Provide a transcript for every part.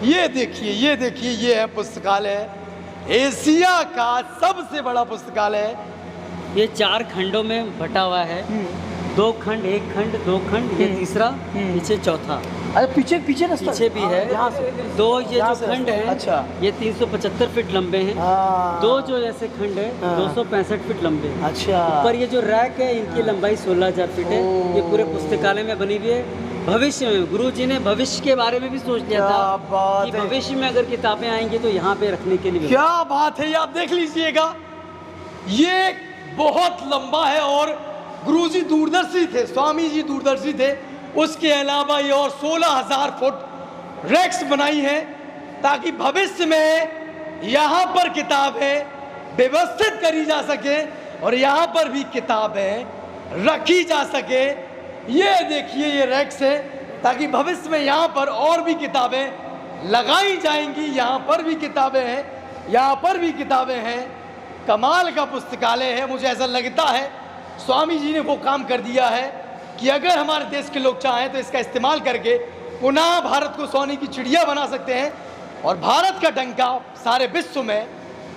ये देखिए ये है पुस्तकालय, एशिया का सबसे बड़ा पुस्तकालय। ये 4 खंडों में बटा हुआ है। 2 खंड, 1 खंड, 2 खंड, ये तीसरा, पीछे चौथा। अच्छा पीछे रास्ता पीछे भी है। यहाँ से 2 ये जो खंड है, अच्छा, ये 375 फीट लंबे हैं। 2 जो ऐसे खंड है 265 फीट लंबे हैं। अच्छा, पर ये जो रैक है इनकी लंबाई 16,000 फीट है। ये पूरे पुस्तकालय में बनी हुई है। भविष्य में गुरुजी ने भविष्य के बारे में भी सोच लिया था कि भविष्य में अगर किताबें आएंगी तो यहाँ पे रखने के लिए। क्या बात है, ये आप देख लीजिएगा, ये बहुत लंबा है। और गुरुजी दूरदर्शी थे, स्वामी जी दूरदर्शी थे। उसके अलावा ये और 16,000 फुट रैक्स बनाई हैं ताकि भविष्य में यहाँ पर किताबें व्यवस्थित करी जा सके और यहाँ पर भी किताबें रखी जा सके। ये देखिए ये रैक्स है ताकि भविष्य में यहाँ पर और भी किताबें लगाई जाएंगी। यहाँ पर भी किताबें हैं, यहाँ पर भी किताबें हैं। कमाल का पुस्तकालय है। मुझे ऐसा लगता है स्वामी जी ने वो काम कर दिया है कि अगर हमारे देश के लोग चाहें तो इसका इस्तेमाल करके पुनः भारत को सोने की चिड़िया बना सकते हैं और भारत का डंका सारे विश्व में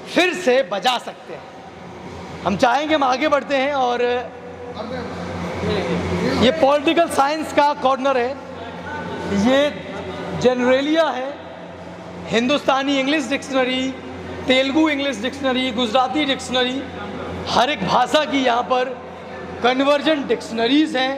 फिर से बजा सकते हैं। हम चाहेंगे, हम आगे बढ़ते हैं। और ये पॉलिटिकल साइंस का कॉर्नर है, ये जनरलिया है, Hindustani English dictionary, Telugu English dictionary, Gujarati dictionary, हर एक भाषा की यहाँ पर कन्वर्जेंट डिक्शनरीज हैं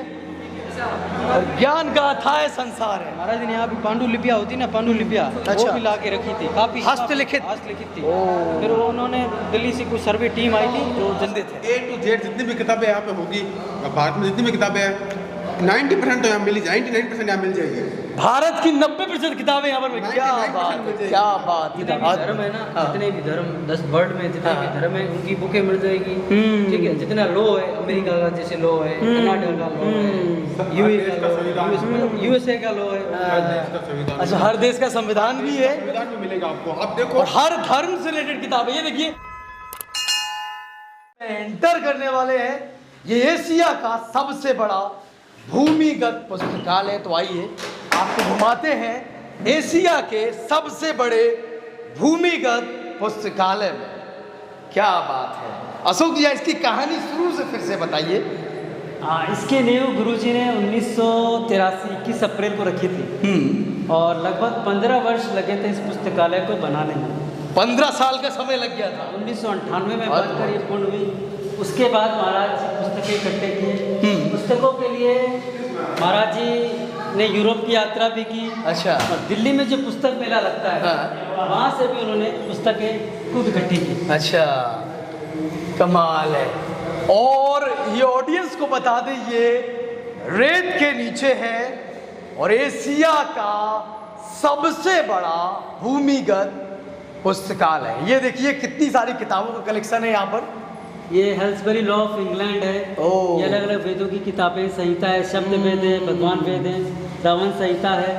और ज्ञान का अथाह संसार है। महाराज ने यहाँ भी पांडुलिपियाँ होती ना, पांडुलिपियाँ, अच्छा, वो भी ला के रखी थी, काफी हस्तलिखित थी। फिर वो उन्होंने दिल्ली से कुछ सर्वे टीम आई थी जो जल्दी थे। A to Z जितनी भी किताबें यहाँ पे होगी, भारत में जितनी भी किताबें हैं 90% तो यहाँ मिल जाएगी, 99% यहाँ मिल जाएगी। भारत की 90% किताबें यहाँ पर। क्या बात है, क्या बात है। धर्म है ना, जितने भी धर्म 10 वर्ल्ड में जितने भी धर्म है उनकी बुकें मिल जाएगी। ठीक है, जितना लॉ है, अमेरिका का जैसे लॉ है, कनाडा का लॉ है, यूएसए का लॉ है। अच्छा, हर देश का संविधान भी है, संविधान भी मिलेगा आपको। आप देखो, और हर धर्म से रिलेटेड किताबें। ये देखिए एंटर करने वाले हैं, ये एशिया का सबसे बड़ा भूमिगत पुस्तकालय। तो आइए आपको घुमाते हैं एशिया के सबसे बड़े भूमिगत पुस्तकालय में। क्या बात है अशोक जी, इसकी कहानी शुरू से फिर से बताइए। इसके नींव गुरुजी ने 1983 21 अप्रैल को रखी थी और लगभग 15 वर्ष लगे थे इस पुस्तकालय को बनाने में। 15 साल का समय लग गया था। 1998 में बनकर ये पूर्ण हुई। उसके बाद महाराज जी पुस्तकें इकट्ठे किए। पुस्तकों के लिए महाराज जी ने यूरोप की यात्रा भी की। अच्छा, और दिल्ली में जो पुस्तक मेला लगता है वहाँ से भी उन्होंने पुस्तकें खूब इकट्ठी की। अच्छा, कमाल है। और ये ऑडियंस को बता दें, ये रेत के नीचे है और एशिया का सबसे बड़ा भूमिगत पुस्तकालय है। ये देखिए कितनी सारी किताबों का कलेक्शन है यहाँ पर। ये हेल्सबरी लॉ ऑफ इंग्लैंड है। ये अलग अलग वेदों की किताबें, संहिता है, शब्द वेद है, भगवान वेद है, रावण संहिता है,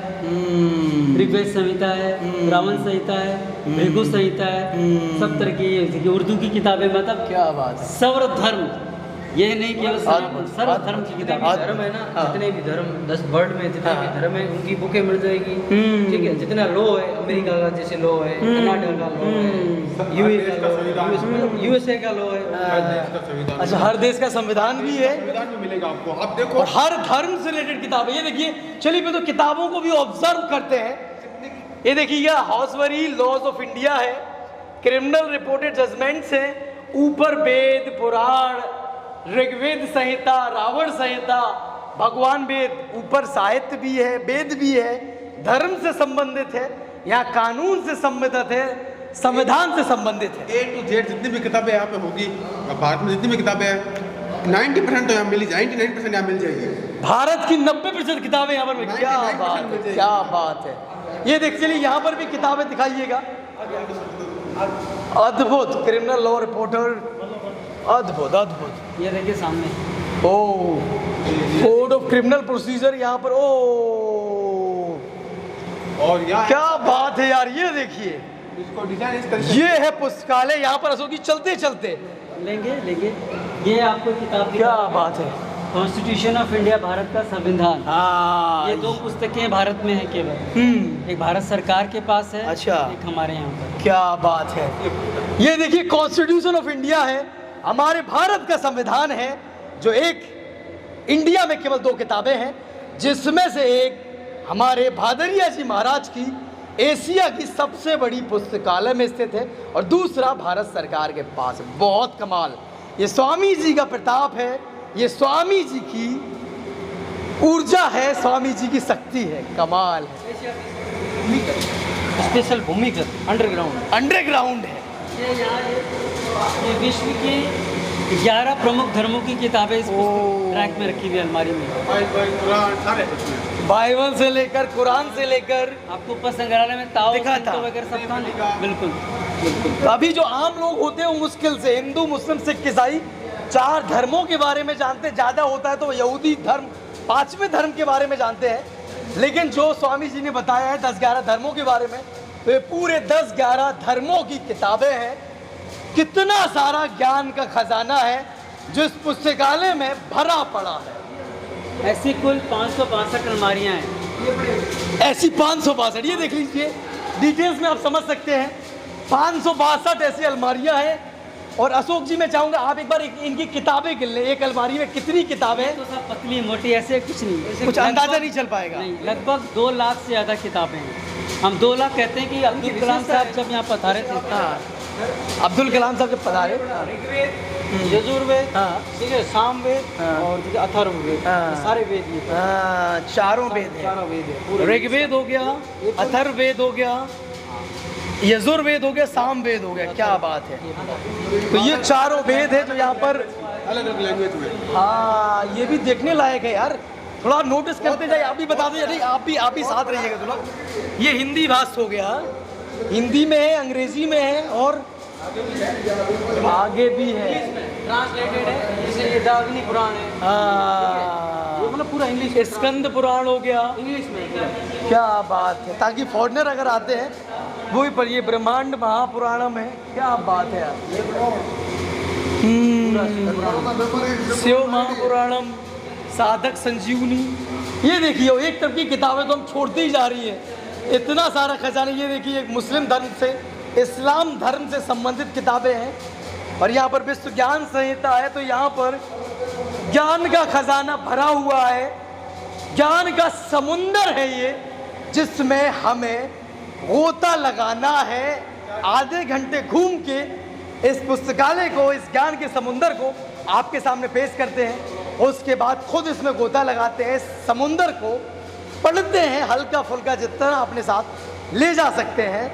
ऋग्वेद संहिता है, ब्राह्मण संहिता है, भृगु संहिता है, सब तरह की उर्दू की किताबें। मतलब क्या बात है, सर्व धर्म, ये नहीं केवल सर्व धर्म की किताबें। धर्म है ना, जितने भी धर्म 10 वर्ल्ड में जितने भी धर्म है उनकी बुकें मिल जाएगी। ठीक है, जितना लॉ है, अमेरिका का जैसे लॉ है, कनाडा का लॉ है, यूएसए का लॉ है। अच्छा, हर देश का संविधान भी है, संविधान भी मिलेगा आपको। आप देखो, और हर धर्म से रिलेटेड किताबें। ये देखिए, चलिए मैं तो किताबों को भी ऑब्जर्व करते हैं। ये देखिए, यह हाउसवरी लॉज ऑफ इंडिया है, क्रिमिनल रिपोर्टेड जजमेंट्स है, ऊपर वेद, पुराण, ऋग्वेद संहिता, रावण संहिता, भगवान वेद, ऊपर साहित्य भी है, वेद भी है, धर्म से संबंधित है, यहाँ कानून से संबंधित है, संविधान से संबंधित है। A to Z जितनी भी किताबें यहाँ पे होगी, भारत में जितनी भी किताबें हैं 90% तो यहाँ मिल जाएगी, 99% यहाँ मिल जाएगी। भारत की 90% किताबें यहाँ पर। क्या बात है, क्या बात है। ये देख चलिए, यहाँ पर भी किताबें दिखाइएगा। अद्भुत, क्रिमिनल लॉ रिपोर्टर, अद्भुत अद्भुत। ये देखिए सामने, ओ कोड ऑफ क्रिमिनल प्रोसीजर यहाँ पर। ओ और यहाँ क्या बात है यार, ये देखिए, इसको डिजाइन इस तरह ये है पुस्तकालय। यहाँ पर अशोक जी चलते चलते लेंगे ये आपको किताब। क्या बात है, कॉन्स्टिट्यूशन ऑफ इंडिया, भारत का संविधान। हाँ ये दो पुस्तकें भारत में हैं केवल, एक भारत सरकार के पास है, अच्छा। एक हमारे यहाँ पर। क्या बात है। ये देखिए कॉन्स्टिट्यूशन ऑफ इंडिया है, हमारे भारत का संविधान है, जो एक इंडिया में केवल 2 किताबें हैं, जिसमें से एक हमारे भादरिया जी महाराज की एशिया की सबसे बड़ी पुस्तकालय में स्थित है और दूसरा भारत सरकार के पास है। बहुत कमाल, ये स्वामी जी का प्रताप है, ये स्वामी जी की ऊर्जा है, स्वामी जी की शक्ति है, कमाल है। स्पेशल भूमिगत अंडरग्राउंड है। ये विश्व के 11 प्रमुख धर्मों की किताबें इस रैक में रखी हुई है, अलमारी में। कुरान सारे उसमें। बाइबल से लेकर कुरान से लेकर आपको ऊपर संग्रहालय में ताओ दिखा था। वगैरह सब था ना? बिल्कुल। अभी जो आम लोग होते हैं वो मुश्किल से हिंदू, मुस्लिम, सिख, ईसाई 4 धर्मों के बारे में जानते हैं। ज़्यादा होता है तो यहूदी धर्म 5वें धर्म के बारे में जानते हैं, लेकिन जो स्वामी जी ने बताया है 10-11 धर्मों के बारे में, तो ये पूरे 10-11 धर्मों की किताबें हैं। कितना सारा ज्ञान का खजाना है जो इस पुस्तकालय में भरा पड़ा है। ऐसी कुल 562 अलमारियाँ हैं। ऐसी 562, ये देख लीजिए, डिटेल्स में आप समझ सकते हैं। 562 ऐसी अलमारियां हैं। और अशोक जी, मैं चाहूंगा आप एक बार इनकी किताबें गिन लें, एक अलमारी में कितनी किताबें हैं। तो सब पतली मोटी ऐसे कुछ नहीं, ऐसे कुछ अंदाजा नहीं चल पाएगा। नहीं, लगभग 2 लाख से ज़्यादा किताबें हैं। हम 2 लाख कहते हैं कि अब्दुल कलाम साहब जब यहाँ पधारे थे, हाँ, अब्दुल कलाम साहब जब पधारे, यजुर्वेद, हाँ, ठीक है, सामवेद, हाँ, और अथर्ववेद, हाँ, ये सारे वेद ये हाँ, चारों वेद हैं। चारों वेद है पूरे। ऋग्वेद हो गया, अथर्ववेद हो गया, यजुर्वेद हो गया, सामवेद हो गया। क्या बात है। तो ये चारों वेद है जो यहाँ पर अलग अलग लैंग्वेज में। हाँ, ये भी देखने लायक है यार, थोड़ा नोटिस करते जाइए। आप भी बता दो, नहीं आप भी साथ रहिएगा थोड़ा। ये हिंदी भाषा हो गया, हिंदी में है, अंग्रेजी में है और आगे भी है, ट्रांसलेटेड है। जैसे ये दावनी पुराण है, हाँ, ये मतलब पूरा इंग्लिश। स्कंद पुराण हो गया, इंग्लिश में। क्या बात है। ताकि फॉरेनर अगर आते हैं वो भी पढ़िए। ब्रह्मांड महापुराणम है, क्या बात है यार। शिव महापुराणम, साधक संजीवनी, ये देखिए एक तरफ की किताबें तो हम छोड़ती ही जा रही है, इतना सारा खजाना। ये देखिए एक मुस्लिम धर्म से, इस्लाम धर्म से संबंधित किताबें हैं। और यहाँ पर विश्व ज्ञान संहिता है, तो यहाँ पर ज्ञान का खजाना भरा हुआ है, ज्ञान का समुंदर है ये, जिसमें हमें गोता लगाना है। आधे घंटे घूम के इस पुस्तकालय को, इस ज्ञान के समुंदर को आपके सामने पेश करते हैं, उसके बाद खुद इसमें गोता लगाते हैं, समुंदर को पढ़ते हैं, हल्का फुल्का जितना अपने साथ ले जा सकते हैं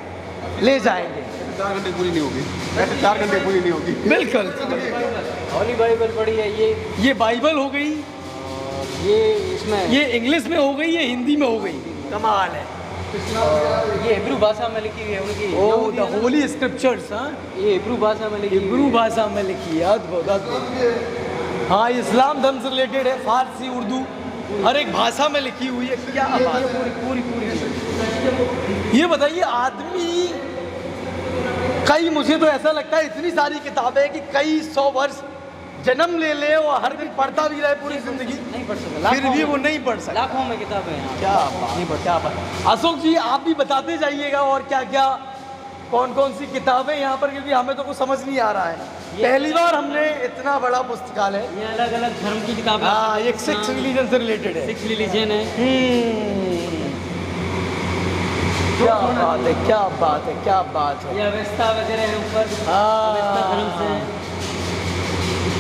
ले जाएंगे। 4 घंटे पूरी नहीं होगी, ऐसे 4 घंटे पूरी नहीं होगी। बिल्कुल। हॉली बाइबल पढ़ी है ये बाइबल हो गई, ये इसमें ये इंग्लिश में हो गई, ये हिंदी में हो गई। कमाल है। ये हिब्रू भाषा में लिखी हुई है उनकी। ओ द होली स्क्रिप्चर्स, हाँ, ये हिब्रू भाषा में लिखी हुई है। हिब्रू भाषा में लिखी है। अद्भुत अद्भुत। हाँ, इस्लाम धर्म से रिलेटेड है, फारसी, उर्दू, हर एक भाषा में लिखी हुई है। क्या बात है। पूरी। ये बताइए, आदमी कई, मुझे तो ऐसा लगता है इतनी सारी किताबें हैं कि कई 100 वर्ष जन्म ले ले और हर दिन पढ़ता भी रहे पूरी जिंदगी, नहीं पढ़ सकता, फिर भी वो नहीं पढ़ सकता। लाखों में किताबें हैं। क्या बात, क्या बात। अशोक जी, आप भी बताते जाइएगा और क्या क्या, कौन कौन सी किताबें यहाँ पर, क्योंकि हमें तो कुछ समझ नहीं आ रहा है। पहली बार हमने इतना बड़ा पुस्तकालय। ये अलग अलग धर्म की किताबें। हाँ, एक सिक्स रिलीजन से रिलेटेड है। 6 रिलीजन है। क्या बात है, क्या बात है, क्या बात है। ये अवस्था वगैरह है ऊपर, हाँ। अवस्था धर्म से।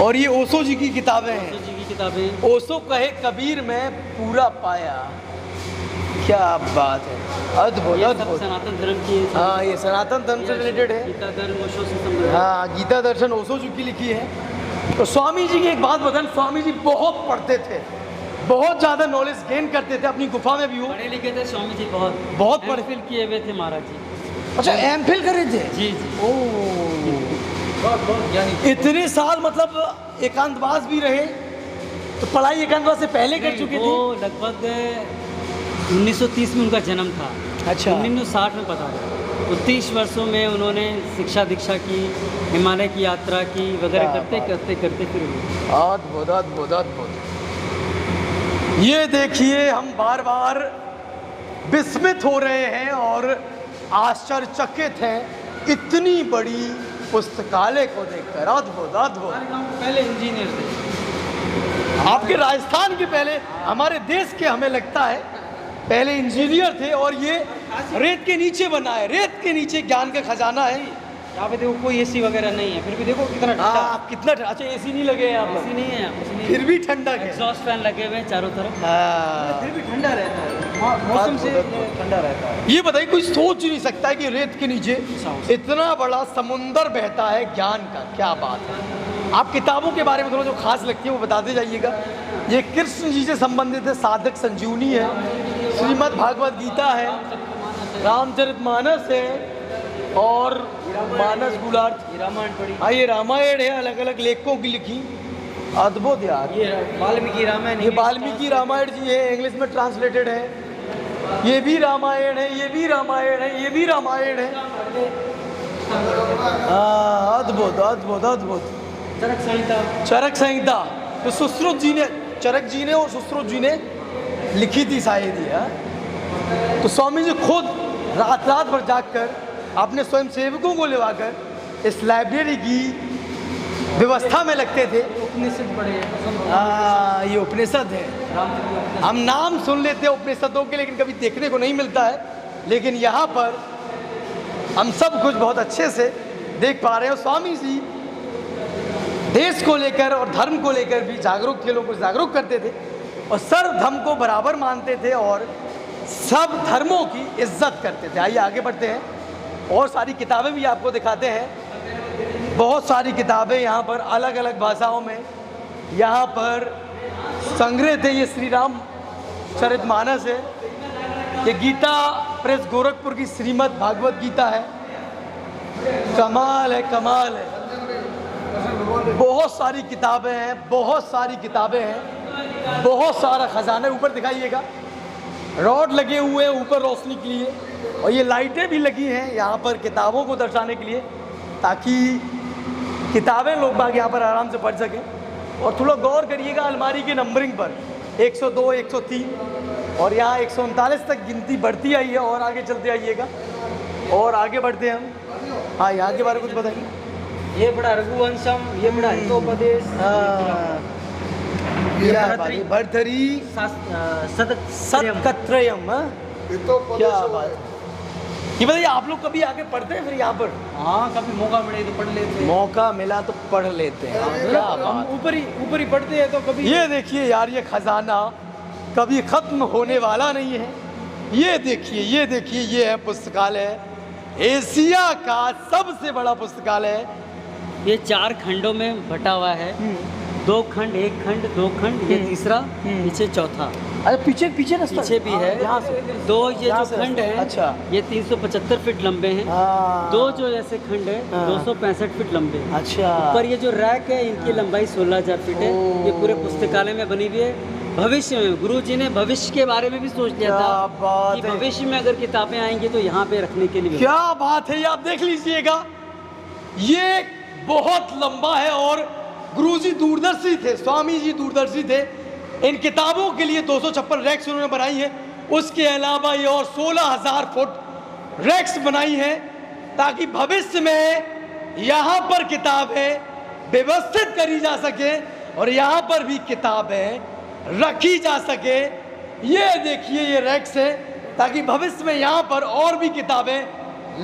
और ये ओशो जी की किताबें हैं। ओशो जी की किताबें। ओशो कहे कबीर में पूरा पाया। क्या बात है, अद्भुत ये सब अद्भुत। सनातन धर्म की है। हाँ, ये सनातन धर्म से रिलेटेड है। गीता धर्म ओशो से संबंधित। हाँ, गीता दर्शन ओशो जी की लिखी है। तो स्वामी जी की एक बात बताएं, स्वामी जी बहुत पढ़ते थे, बहुत ज़्यादा नॉलेज गेन करते थे, अपनी गुफा में भी हो। पढ़े लिखे थे स्वामी जी, बहुत पढ़े। एमफिल किए हुए थे महाराज जी। अच्छा, एमफिल करे थे। जी जी। बहुत ज्ञानी। इतने साल मतलब एकांतवास भी रहे, तो पढ़ाई एकांतवास से पहले कर चुके थे। वो लगभग 1930 में उनका जन्म था। अच्छा। 1960 में पता था। तो 30 वर्षों में उन्होंने शिक्षा दीक्षा की, हिमालय की यात्रा की वगैरह, करते करते करते फिर अद्भुत अद्भुत अद्भुत। ये देखिए, हम बार बार विस्मित हो रहे हैं और आश्चर्यचकित हैं इतनी बड़ी पुस्तकालय को देखकर। अद्भुत अद्भुत। हमारे गांव के पहले इंजीनियर थे। आपके राजस्थान के पहले, हमारे देश के हमें लगता है पहले इंजीनियर थे, और ये रेत के नीचे बना है। रेत के नीचे ज्ञान का खजाना है। यहाँ पे देखो कोई एसी वगैरह नहीं है, फिर भी देखो कितना ठंडा। हाँ, कितना अच्छा, एसी नहीं लगे यहाँ पर, एसी नहीं है यहाँ, कुछ नहीं है। फिर भी ठंडक है। एग्जॉस्ट फैन लगे हुए हैं चारों तरफ, हाँ। फिर भी ठंडा रहता है। मौसम से ठंडा रहता है। ये बताइए, कोई सोच ही नहीं सकता है कि रेत के नीचे इतना बड़ा समुंदर बहता है ज्ञान का। क्या बात है। आप किताबों के बारे में थोड़ा जो खास लगती है वो बताते जाइएगा। ये कृष्ण जी से संबंधित है, साधक संजीवनी है, श्रीमद् भागवत गीता है, रामचरितमानस है, और मानस गुलार्थ, रामायण पढ़ी। हाँ, ये रामायण है, अलग अलग लेखकों की लिखी। अद्भुत यार। ये वाल्मीकि रामायण, ये वाल्मीकि रामायण जी है, इंग्लिश में ट्रांसलेटेड है। ये भी रामायण है, ये भी रामायण है, ये भी रामायण है। हाँ, अद्भुत अद्भुत अद्भुत। चरक संहिता, चरक संहिता तो सुश्रुत जी ने, चरक जी ने और सुश्रुत जी ने लिखी थी शायद ये। तो स्वामी जी खुद रात रात भर जागकर अपने स्वयं सेवकों को लेवाकर इस लाइब्रेरी की व्यवस्था में लगते थे। उपनिषद पढ़े। ये उपनिषद है। हम नाम सुन लेते हैं उपनिषदों के, लेकिन कभी देखने को नहीं मिलता है। लेकिन यहाँ पर हम सब कुछ बहुत अच्छे से देख पा रहे हैं। स्वामी जी देश को लेकर और धर्म को लेकर भी जागरूक थे, लोगों को जागरूक करते थे, और सर्व धर्म को बराबर मानते थे और सब धर्मों की इज्जत करते थे। आइए आगे बढ़ते हैं, और सारी किताबें भी आपको दिखाते हैं। बहुत सारी किताबें यहाँ पर अलग अलग भाषाओं में यहाँ पर संग्रह थे। ये श्री राम चरितमानस है, ये गीता प्रेस गोरखपुर की श्रीमद् भागवत गीता है। कमाल है, कमाल है। बहुत सारी किताबें हैं, बहुत सारी किताबें हैं, बहुत सारा खजाना। ऊपर दिखाइएगा, रॉड लगे हुए हैं ऊपर रोशनी के लिए, और ये लाइटें भी लगी हैं यहाँ पर किताबों को दर्शाने के लिए, ताकि किताबें लोग बाग यहाँ पर आराम से पढ़ सकें। और थोड़ा गौर करिएगा अलमारी के नंबरिंग पर, 102, 103 और यहाँ 139 तक गिनती बढ़ती आई है। और आगे चलते आइएगा, और आगे बढ़ते हैं हम। हाँ, यहाँ के बारे में कुछ बताइए। ये बड़ा रघुवंशम, ये बड़ा हितोपदेश, भरथरी सतकत्रयम। क्या बात है। ये बताइए, आप लोग कभी आके पढ़ते हैं फिर यहाँ पर? हाँ, कभी मौका मिले तो पढ़ लेते हैं। मौका मिला तो पढ़ लेते हैं। क्या बात। ऊपर ही पढ़ते हैं तो कभी। ये देखिए यार, ये खजाना कभी खत्म होने वाला नहीं है। ये देखिए, ये देखिए, ये है पुस्तकालय, एशिया का सबसे बड़ा पुस्तकालय। ये 4 खंडों में बटा हुआ है। 2 खंड, 1 खंड, 2 खंड, ये तीसरा, पीछे चौथा। अरे पीछे पीछे रास्ता, पीछे भी है। यहाँ से 2 ये यहाँ जो से खंड है, अच्छा, ये 375 फीट लंबे हैं। 2 जो ऐसे खंड है 265 फीट लंबे हैं। अच्छा। पर ये जो रैक है, इनकी लंबाई 16,000 फीट है। ये पूरे पुस्तकालय में बनी हुई है। भविष्य में गुरु जी ने भविष्य के बारे में भी सोच लिया था कि भविष्य में अगर किताबें आएंगी तो यहाँ पे रखने के लिए। क्या बात है। ये आप देख लीजिएगा, ये बहुत लंबा है, और गुरुजी दूरदर्शी थे, स्वामी जी दूरदर्शी थे। इन किताबों के लिए 256 रैक्स उन्होंने बनाई है। उसके अलावा ये और 16,000 फुट रैक्स बनाई है, ताकि भविष्य में यहाँ पर किताबें व्यवस्थित करी जा सके और यहाँ पर भी किताबें रखी जा सके। ये देखिए, ये रैक्स है, ताकि भविष्य में यहाँ पर और भी किताबें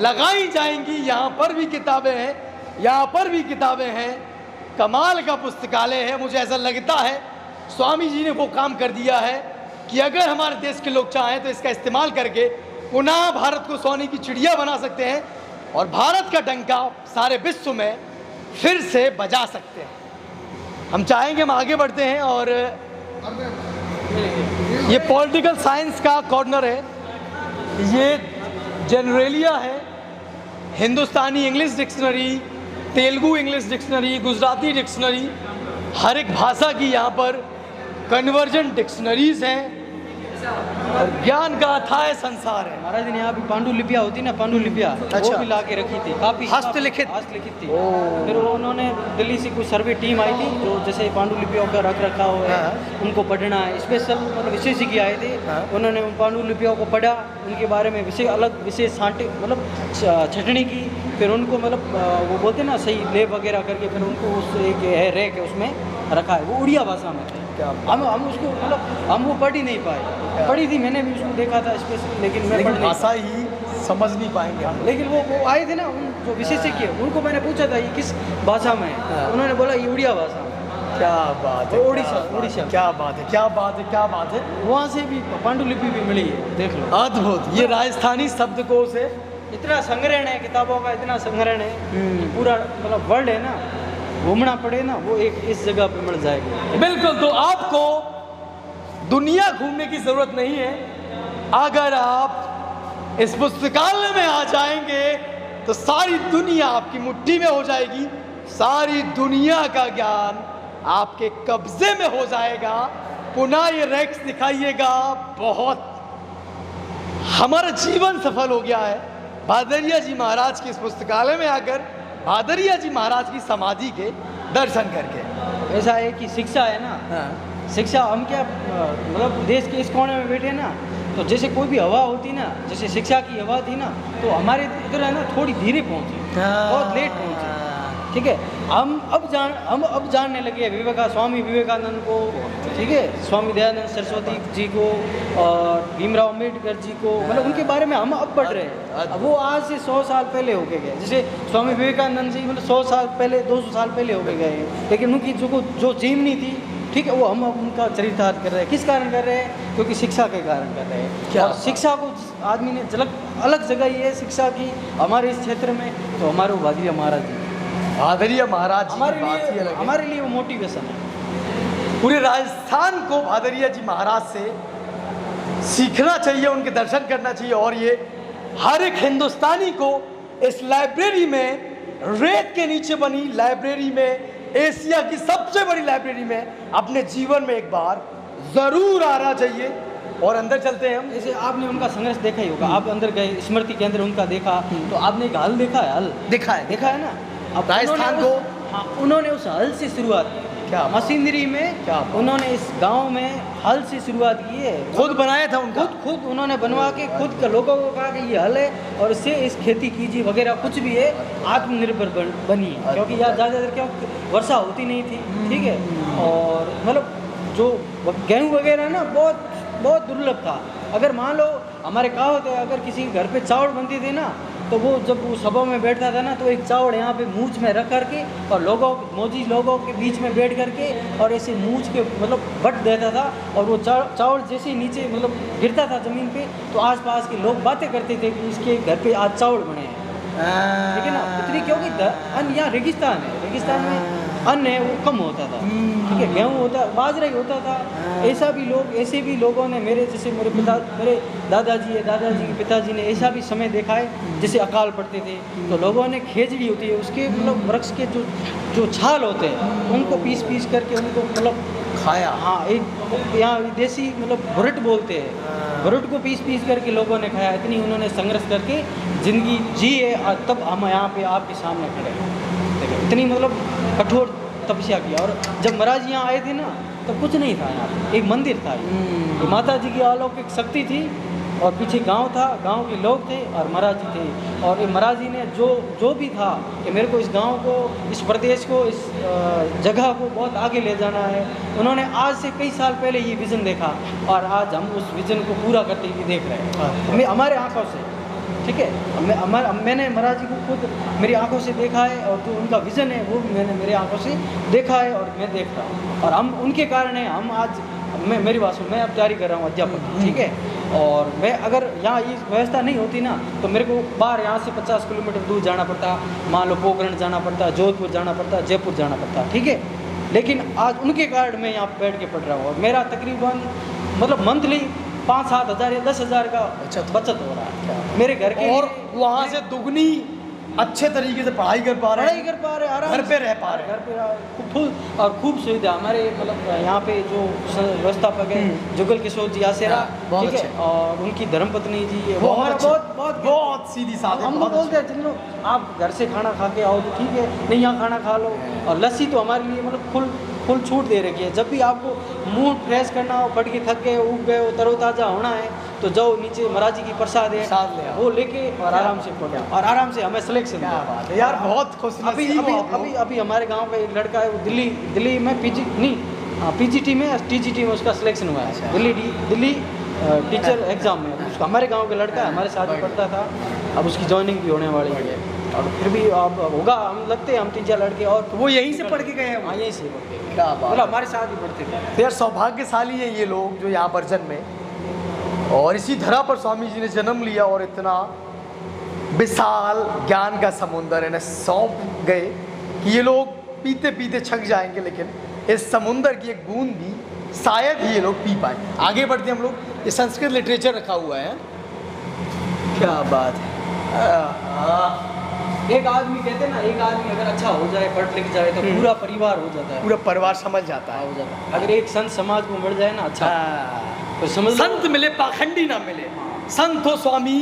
लगाई जाएंगी। यहाँ पर भी किताबें हैं, यहाँ पर भी किताबें हैं। कमाल का पुस्तकालय है। मुझे ऐसा लगता है स्वामी जी ने वो काम कर दिया है कि अगर हमारे देश के लोग चाहें तो इसका इस्तेमाल करके पुनः भारत को सोने की चिड़िया बना सकते हैं और भारत का डंका सारे विश्व में फिर से बजा सकते हैं। हम चाहेंगे, हम आगे बढ़ते हैं, और ये पॉलिटिकल साइंस का कॉर्नर है। ये जनरलिया है, Hindustani English dictionary, Telugu English dictionary, Gujarati dictionary, हर एक भाषा की यहाँ पर कन्वर्जेंट डिक्शनरीज हैं। और ज्ञान का अथाह संसार है। महाराज ने यहाँ भी पांडुलिपियाँ होती ना, पांडुलिपियाँ अच्छा। वो भी ला के रखी थी, काफी हस्तलिखित? हस्तलिखित थी। ओ। फिर उन्होंने दिल्ली से कुछ सर्वे टीम आई थी जो जैसे पांडुलिपियों का रख रखा हुआ है, हाँ। उनको पढ़ना है, स्पेशल मतलब विशेषज्ञ आए थे, हाँ। उन्होंने उन पांडुलिपियों को पढ़ा, उनके बारे में विशेष छांटे मतलब छटनी की, फिर उनको मतलब वो बोलते ना सही लेप वगैरह करके फिर उनको उस एक है रैक है उसमें रखा है, वो उड़िया भाषा में है। क्या हम उसको मतलब हम वो पढ़ ही नहीं पाए, पढ़ी थी मैंने भी उसको देखा था स्पेशल, लेकिन मैं पढ़ लेकिन नहीं भाषा ही समझ नहीं पाएंगे हम। लेकिन वो आए थे ना उन जो विशेषज्ञ, उनको मैंने पूछा था ये किस भाषा में है, हाँ। उन्होंने बोला ये उड़िया भाषा में। क्या बात है, वो उड़ीसा, क्या बात है, उड़ीसा। क्या बात है, क्या बात है, क्या बात है। वहाँ से भी पांडुलिपि भी मिली है, देख लो। अद्भुत, ये राजस्थानी शब्दकोश है। इतना संग्रहण है किताबों का, इतना संग्रहण है कि पूरा मतलब वर्ल्ड है ना, घूमना पड़े ना वो एक इस जगह पे मिल जाएगी। बिल्कुल, तो आपको दुनिया घूमने की जरूरत नहीं है, अगर आप इस पुस्तकालय में आ जाएंगे तो सारी दुनिया आपकी मुट्ठी में हो जाएगी, सारी दुनिया का ज्ञान आपके कब्जे में हो जाएगा। पुनः ये रैक्स दिखाइएगा, बहुत हमारा जीवन सफल हो गया है भादरिया जी महाराज के इस पुस्तकालय में आकर, भादरिया जी महाराज की समाधि के दर्शन करके। ऐसा है कि शिक्षा है ना, शिक्षा हम क्या मतलब देश के इस कोने में बैठे ना, तो जैसे कोई भी हवा होती ना, जैसे शिक्षा की हवा थी ना, तो हमारे इधर है ना थोड़ी धीरे पहुंची, बहुत लेट पहुंची, ठीक है। हम अब जानने लगे स्वामी विवेकानंद को, ठीक है, स्वामी दयानंद सरस्वती जी को और भीमराव अम्बेडकर जी को, मतलब उनके बारे में हम अब पढ़ रहे हैं। अब वो आज से 100 साल पहले होके गए, जैसे स्वामी विवेकानंद जी मतलब 100 साल पहले 200 साल पहले होके गए, लेकिन उनकी जो जीवनी थी, ठीक है, वो हम अब उनका चरितार्थ कर रहे हैं। किस कारण कर रहे हैं? क्योंकि शिक्षा के कारण कर रहे हैं। क्या? और शिक्षा को जिस आदमी ने अलग जगह ही है शिक्षा की हमारे इस क्षेत्र में, तो हमारे वो भादरिया महाराज जी, भादरिया महाराज जी की बात ही अलग है। हमारे लिए वो मोटिवेशन है। पूरे राजस्थान को भादरिया जी महाराज से सीखना चाहिए, उनके दर्शन करना चाहिए, और ये हर एक हिंदुस्तानी को इस लाइब्रेरी में, रेत के नीचे बनी लाइब्रेरी में, एशिया की सबसे बड़ी लाइब्रेरी में अपने जीवन में एक बार जरूर आना चाहिए। और अंदर चलते हैं हम। जैसे आपने उनका संघर्ष देखा ही होगा, आप अंदर गए, स्मृति केंद्र उनका देखा, तो आपने एक हल देखा है, हल देखा है ना। अब राजस्थान को उन्होंने उस हल से शुरुआत की, क्या मशीनरी में, क्या उन्होंने इस गांव में हल से शुरुआत की है, खुद बनाया था उनका, खुद उन्होंने बनवा के खुद के लोगों को कहा कि ये हल है और इससे इस खेती कीजिए वगैरह कुछ भी है, आत्मनिर्भर बनिए, क्योंकि यहाँ ज़्यादातर क्या वर्षा होती नहीं थी, ठीक है, और मतलब जो गेहूँ वगैरह ना बहुत दुर्लभ था। अगर मान लो हमारे कहावत है, अगर किसी के घर पे चावल बनती थी ना, तो वो जब वो सभा में बैठता था ना, तो एक चावल यहाँ पे मूंछ में रख करके और मौजी लोगों के बीच में बैठ करके और ऐसे मूंछ के मतलब बट देता था, और वो चावल जैसे ही नीचे मतलब गिरता था ज़मीन पे, तो आसपास के लोग बातें करते थे कि इसके घर पे आज चावल बने हैं, ठीक है ना। इतनी क्योंकि अन्न यहाँ रेगिस्तान है, रेगिस्तान में अन्न है वो कम होता था, ठीक है, गेहूँ होता, बाजरा ही होता था। ऐसे भी लोगों ने, मेरे दादाजी के पिताजी ने ऐसा भी समय देखा है, जैसे अकाल पड़ते थे तो लोगों ने खेजड़ी होती है उसके मतलब वृक्ष के जो छाल होते हैं उनको पीस करके उनको मतलब खाया। हाँ, एक यहाँ देसी मतलब भुरट बोलते हैं, भुरट को पीस करके लोगों ने खाया। इतनी उन्होंने संघर्ष करके ज़िंदगी जी है, और तब हम यहाँ पे आपके सामने खड़े हैं, देखो इतनी मतलब कठोर तपस्या किया। और जब महाराज यहाँ आए थे ना, तब कुछ नहीं था, यहाँ पे एक मंदिर था, ये माता जी की अलौकिक शक्ति थी, और पीछे गांव था, गांव के लोग थे और महाराज जी थे। और ये महाराज जी ने जो भी था कि मेरे को इस गांव को, इस प्रदेश को, इस जगह को बहुत आगे ले जाना है, उन्होंने आज से कई साल पहले ये विज़न देखा, और आज हम उस विज़न को पूरा करते हुए देख रहे हैं हमारे आंखों से, ठीक है। मैंने महाराज जी को खुद मेरी आंखों से देखा है, और जो उनका विज़न है वो भी मैंने मेरी आंखों से देखा है, और मैं देख रहा हूँ, और हम उनके कारण है हम आज, मेरी बात सुन, मैं अब तैयारी कर रहा हूँ अध्यापक, ठीक है, और मैं अगर यहाँ ये व्यवस्था नहीं होती ना, तो मेरे को बाहर यहाँ से 50 किलोमीटर दूर जाना पड़ता, मान लो पोखरण जाना पड़ता, जोधपुर जाना पड़ता, जयपुर जाना पड़ता, ठीक है। लेकिन आज उनके कारण मैं यहाँ बैठ के पढ़ रहा हूँ, और मेरा तकरीबन मतलब मंथली 5-7 हज़ार या 10 हज़ार का बचत हो रहा है मेरे घर के, और वहाँ से दुगनी अच्छे तरीके से पढ़ाई कर पा रहे पढ़ाई हैं, कर पा रहे, आराम घर से पे रह पा रहे हैं। घर पे फुल और खूब सुविधा हमारे मतलब यहाँ पे जो व्यवस्थापक है जुगल किशोर जी आसेरा, बहुत ठीक है, अच्छे। और उनकी धर्मपत्नी जी वो हमारा अच्छे। बहुत बहुत सीधी सादी, हम बहुत बोलते हैं जिन लोग आप घर से खाना खा के आओ तो ठीक है, नहीं यहाँ खाना खा लो। और लस्सी तो हमारे लिए मतलब फुल छूट दे रखी है। जब भी आपको मूड फ्रेश करना हो, पढ़ के थक गए, उग गए हो, तरोताज़ा होना है तो जाओ नीचे महाराज जी की प्रसाद है, प्रसाद ले आओ। वो लेके और आराम से पढ़ो और आराम से हमें सिलेक्शन क्या बात है यार, बहुत खुश अभी नसीब अभी हो आप लोग। अभी अभी हमारे गांव का एक लड़का है, वो दिल्ली में पीजीटी में टीजीटी में उसका सिलेक्शन हुआ है, दिल्ली टीचर एग्जाम में। उसका हमारे गांव का लड़का है, हमारे साथ ही पढ़ता था, अब उसकी ज्वाइनिंग भी होने वाली है। और फिर भी अब होगा, हम लगते हैं हम 3-4 लड़के और तो वो यहीं से पढ़ के गए हैं? हाँ यहीं से पढ़ के गए। क्या बात मतलब हमारे साथ ही पढ़ते थे। तो यार सौभाग्यशाली है ये लोग जो यहाँ पर जन्मे और इसी धरा पर स्वामी जी ने जन्म लिया और इतना विशाल ज्ञान का समुंदर इन्हें सौंप गए कि ये लोग पीते पीते छक जाएंगे, लेकिन इस समुंदर की एक बूंद भी शायद ही ये लोग पी पाए। आगे बढ़ते हम लोग, ये संस्कृत लिटरेचर रखा हुआ है, क्या बात है। एक आदमी कहते हैं ना, एक आदमी अगर अच्छा हो जाए, पढ़ लिख जाए तो पूरा परिवार हो जाता है, पूरा परिवार समझ जाता है। हो जाता है। अगर एक संत समाज को बढ़ जाए ना अच्छा तो समझ लो संत मिले पाखंडी ना मिले, संत हो स्वामी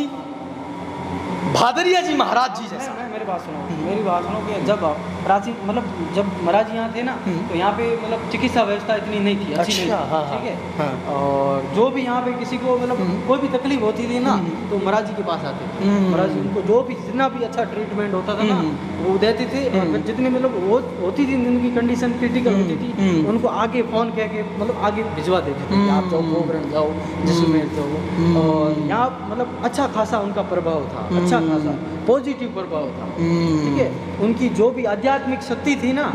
भादरिया जी महाराज जी जैसा। मेरी बात सुनो कि जब प्राचीन मतलब जब महाराज जी यहाँ थे ना तो यहाँ पे मतलब चिकित्सा व्यवस्था इतनी नहीं थी, अच्छी नहीं अच्छा, थी, हाँ, ठीक है। हाँ। और जो भी यहाँ पे किसी को मतलब कोई भी तकलीफ होती थी ना तो महाराज जी के पास आते थे। महाराज जी उनको जो भी जितना भी अच्छा ट्रीटमेंट होता था ना वो देते थे। और फिर जितनी मतलब वो होती थी जिनकी कंडीशन क्रिटिकल होती थी उनको आगे फ़ोन कह के मतलब आगे भिजवा देते थे कि आप जाओ पोखरण जाओ, जैसलमेर जाओ। और यहाँ मतलब अच्छा खासा उनका प्रभाव था, अच्छा खासा पॉजिटिव प्रभाव था, ठीक है। उनकी जो भी आध्यात्मिक शक्ति थी ना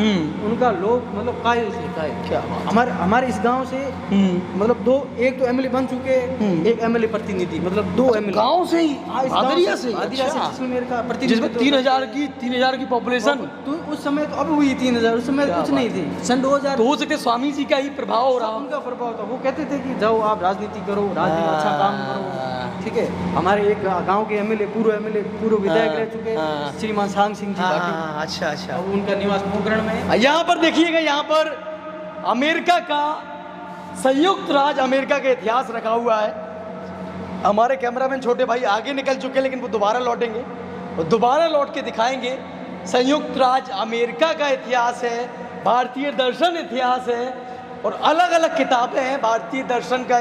उनका लोग मतलब कायल से कायल। क्या हमारे इस गांव से मतलब एक तो एमएलए बन चुके, एक एमएलए प्रतिनिधि, मतलब 2 एमएलए गांव से ही, भादरिया से अच्छा। जैसलमेर का जिसमें प्रतिनिधित्व 3000 की पॉपुलेशन। तो उस समय तो अब हुई 3000, उस समय कुछ नहीं थी। सन 2000 तो हो सकते स्वामी जी का ही प्रभाव हो रहा हो। उनका प्रभाव था। वो कहते थे कि जाओ आप राजनीति करो, राजनीति अच्छा काम करो, ठीक है। हमारे एक गांव के एमएलए पूर्व विधायक रह चुके श्रीमान सांग सिंह जी भाटी। अच्छा अच्छा। अब उनका निवास पोखरण में है। यहाँ पर देखिएगा, यहाँ पर अमेरिका का, संयुक्त राज्य अमेरिका का इतिहास रखा हुआ है। हमारे कैमरामैन छोटे भाई आगे निकल चुके, लेकिन वो दोबारा लौटेंगे, वो दोबारा लौट के दिखाएंगे। संयुक्त राज्य अमेरिका का इतिहास है, भारतीय दर्शन इतिहास है और अलग अलग किताबें हैं। भारतीय दर्शन का